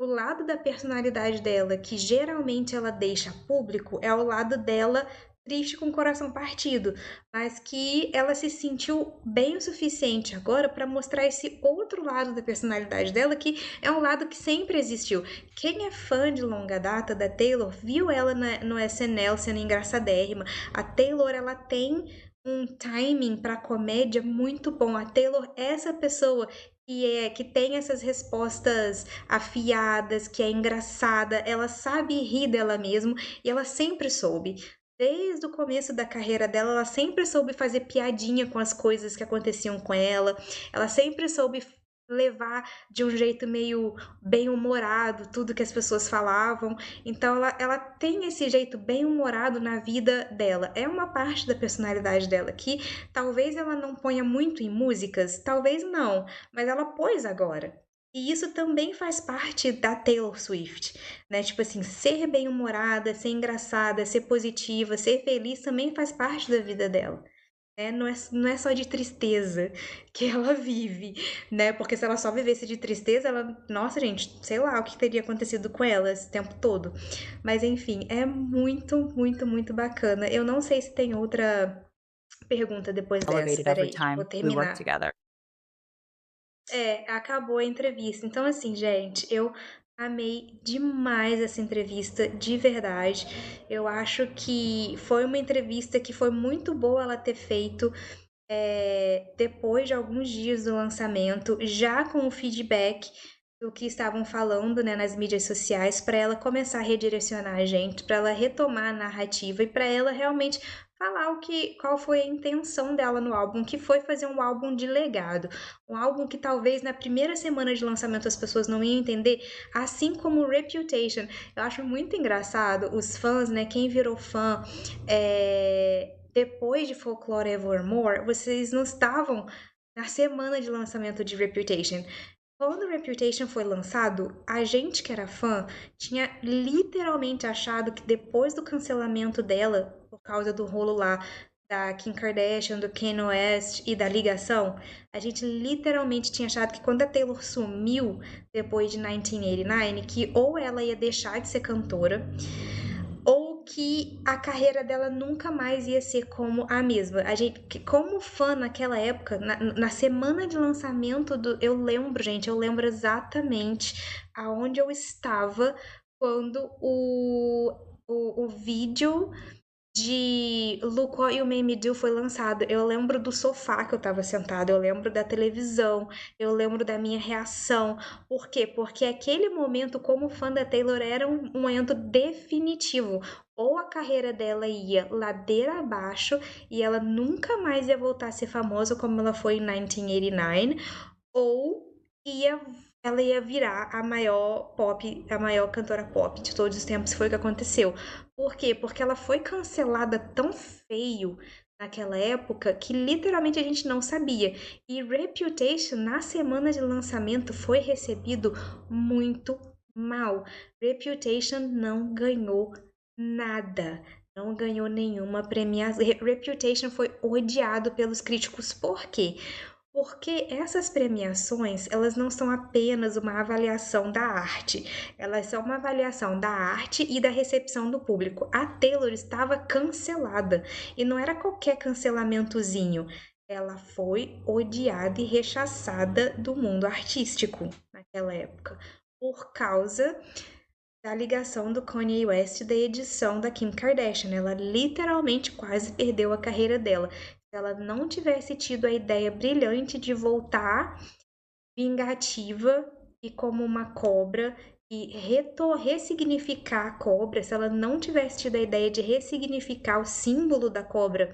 o lado da personalidade dela, que geralmente ela deixa público, é o lado dela triste com o coração partido, mas que ela se sentiu bem o suficiente agora para mostrar esse outro lado da personalidade dela, que é um lado que sempre existiu. Quem é fã de longa data da Taylor viu ela no SNL sendo engraçadérrima. A Taylor, ela tem um timing para comédia muito bom. A Taylor é essa pessoa que tem essas respostas afiadas, que é engraçada, ela sabe rir dela mesma e ela sempre soube. Desde o começo da carreira dela, ela sempre soube fazer piadinha com as coisas que aconteciam com ela sempre soube levar de um jeito meio bem-humorado tudo que as pessoas falavam. Então, ela tem esse jeito bem-humorado na vida dela. É uma parte da personalidade dela que talvez ela não ponha muito em músicas, talvez não, mas ela pôs agora. E isso também faz parte da Taylor Swift, né? Tipo assim, ser bem-humorada, ser engraçada, ser positiva, ser feliz também faz parte da vida dela. Né? Não é só de tristeza que ela vive, né? Porque se ela só vivesse de tristeza, ela, nossa, gente, sei lá o que teria acontecido com ela esse tempo todo. Mas enfim, é muito, muito, muito bacana. Eu não sei se tem outra pergunta depois dessa. Elevated every Peraí, vou time we work terminar. together. Acabou a entrevista. Então, assim, gente, eu amei demais essa entrevista, de verdade. Eu acho que foi uma entrevista que foi muito boa ela ter feito depois de alguns dias do lançamento, já com o feedback do que estavam falando, né, nas mídias sociais, para ela começar a redirecionar a gente, para ela retomar a narrativa e para ela realmente falar qual foi a intenção dela no álbum, que foi fazer um álbum de legado, um álbum que talvez na primeira semana de lançamento as pessoas não iam entender, assim como Reputation. Eu acho muito engraçado os fãs, né, quem virou fã depois de Folklore Evermore, vocês não estavam na semana de lançamento de Reputation. Quando Reputation foi lançado, a gente que era fã tinha literalmente achado que depois do cancelamento dela, por causa do rolo lá da Kim Kardashian, do Kanye West e da ligação, a gente literalmente tinha achado que quando a Taylor sumiu depois de 1989, que ou ela ia deixar de ser cantora, ou que a carreira dela nunca mais ia ser como a mesma. A gente, como fã naquela época, na semana de lançamento eu lembro exatamente aonde eu estava quando o vídeo de Look What You Made Me Do foi lançado. Eu lembro do sofá que eu tava sentada, eu lembro da televisão, eu lembro da minha reação. Por quê? Porque aquele momento, como fã da Taylor, era um momento definitivo. Ou a carreira dela ia ladeira abaixo e ela nunca mais ia voltar a ser famosa como ela foi em 1989, ou ela ia virar a maior cantora pop de todos os tempos. Foi o que aconteceu. Por quê? Porque ela foi cancelada tão feio naquela época que literalmente a gente não sabia. E Reputation, na semana de lançamento, foi recebido muito mal. Reputation não ganhou nada. Não ganhou nenhuma premiação. Reputation foi odiado pelos críticos. Por quê? Porque essas premiações, elas não são apenas uma avaliação da arte, elas são uma avaliação da arte e da recepção do público. A Taylor estava cancelada e não era qualquer cancelamentozinho. Ela foi odiada e rechaçada do mundo artístico naquela época, por causa da ligação do Kanye West da edição da Kim Kardashian. Ela literalmente quase perdeu a carreira dela. Se ela não tivesse tido a ideia brilhante de voltar vingativa e como uma cobra e ressignificar a cobra, se ela não tivesse tido a ideia de ressignificar o símbolo da cobra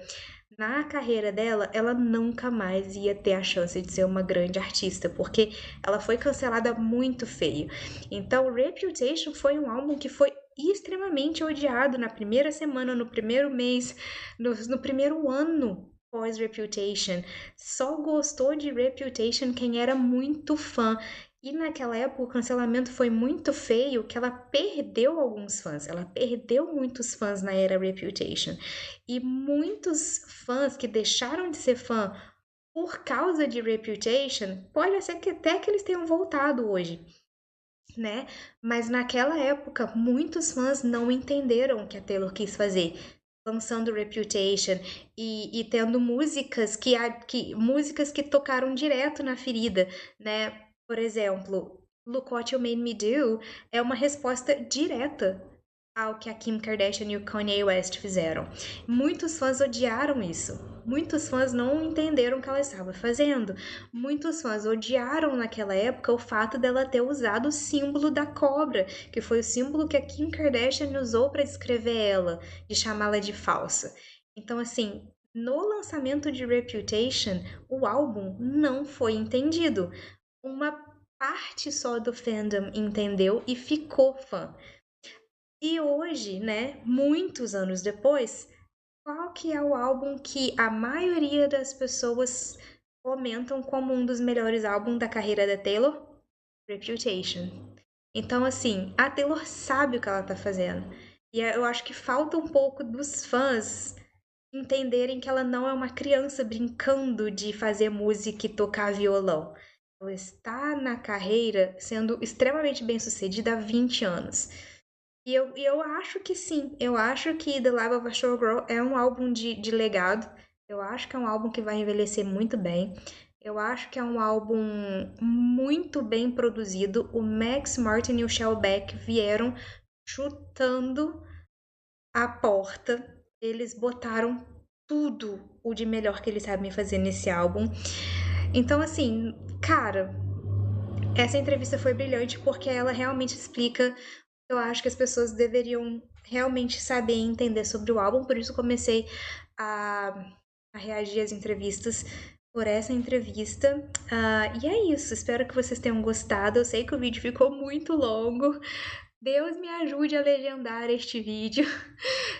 na carreira dela, ela nunca mais ia ter a chance de ser uma grande artista, porque ela foi cancelada muito feio. Então, Reputation foi um álbum que foi extremamente odiado na primeira semana, no primeiro mês, no primeiro ano pós Reputation. Só gostou de Reputation quem era muito fã. E naquela época o cancelamento foi muito feio que ela perdeu alguns fãs. Ela perdeu muitos fãs na era Reputation. E muitos fãs que deixaram de ser fã por causa de Reputation, pode ser que até que eles tenham voltado hoje, né? Mas naquela época, muitos fãs não entenderam o que a Taylor quis fazer, lançando Reputation e tendo músicas músicas que tocaram direto na ferida, né? Por exemplo, Look What You Made Me Do é uma resposta direta ao que a Kim Kardashian e o Kanye West fizeram. Muitos fãs odiaram isso. Muitos fãs não entenderam o que ela estava fazendo. Muitos fãs odiaram naquela época o fato dela ter usado o símbolo da cobra, que foi o símbolo que a Kim Kardashian usou para descrever ela, de chamá-la de falsa. Então, assim, no lançamento de Reputation, o álbum não foi entendido. Uma parte só do fandom entendeu e ficou fã. E hoje, né, muitos anos depois, qual que é o álbum que a maioria das pessoas comentam como um dos melhores álbuns da carreira da Taylor? Reputation. Então, assim, a Taylor sabe o que ela tá fazendo. E eu acho que falta um pouco dos fãs entenderem que ela não é uma criança brincando de fazer música e tocar violão. Ela está na carreira sendo extremamente bem-sucedida há 20 anos. E eu acho que sim. Eu acho que The Life of a Showgirl é um álbum de legado. Eu acho que é um álbum que vai envelhecer muito bem. Eu acho que é um álbum muito bem produzido. O Max Martin e o Shell Beck vieram chutando a porta. Eles botaram tudo o de melhor que eles sabem fazer nesse álbum. Então, assim, cara, essa entrevista foi brilhante porque ela realmente explica. Eu acho que as pessoas deveriam realmente saber e entender sobre o álbum, por isso comecei a reagir às entrevistas por essa entrevista. E é isso, espero que vocês tenham gostado. Eu sei que o vídeo ficou muito longo. Deus me ajude a legendar este vídeo.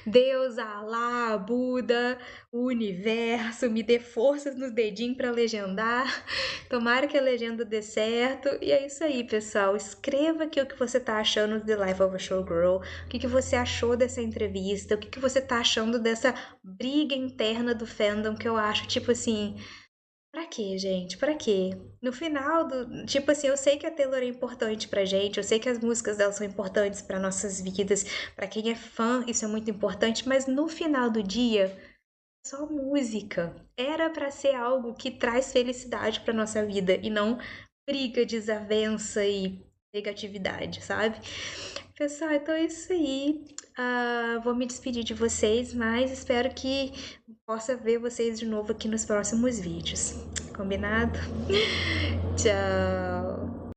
Deus, Alá, Buda, o universo, me dê forças nos dedinhos para legendar. Tomara que a legenda dê certo. E é isso aí, pessoal. Escreva aqui o que você tá achando de The Life of a Showgirl. O que você achou dessa entrevista. O que você tá achando dessa briga interna do fandom, que eu acho, tipo assim... Pra quê, gente? Pra quê? No final do... Tipo assim, eu sei que a Taylor é importante pra gente, eu sei que as músicas dela são importantes pra nossas vidas, pra quem é fã, isso é muito importante, mas no final do dia, é só música. Era pra ser algo que traz felicidade pra nossa vida e não briga, desavença e negatividade, sabe? Pessoal, então é isso aí. Vou me despedir de vocês, mas espero que possa ver vocês de novo aqui nos próximos vídeos. Combinado? Tchau!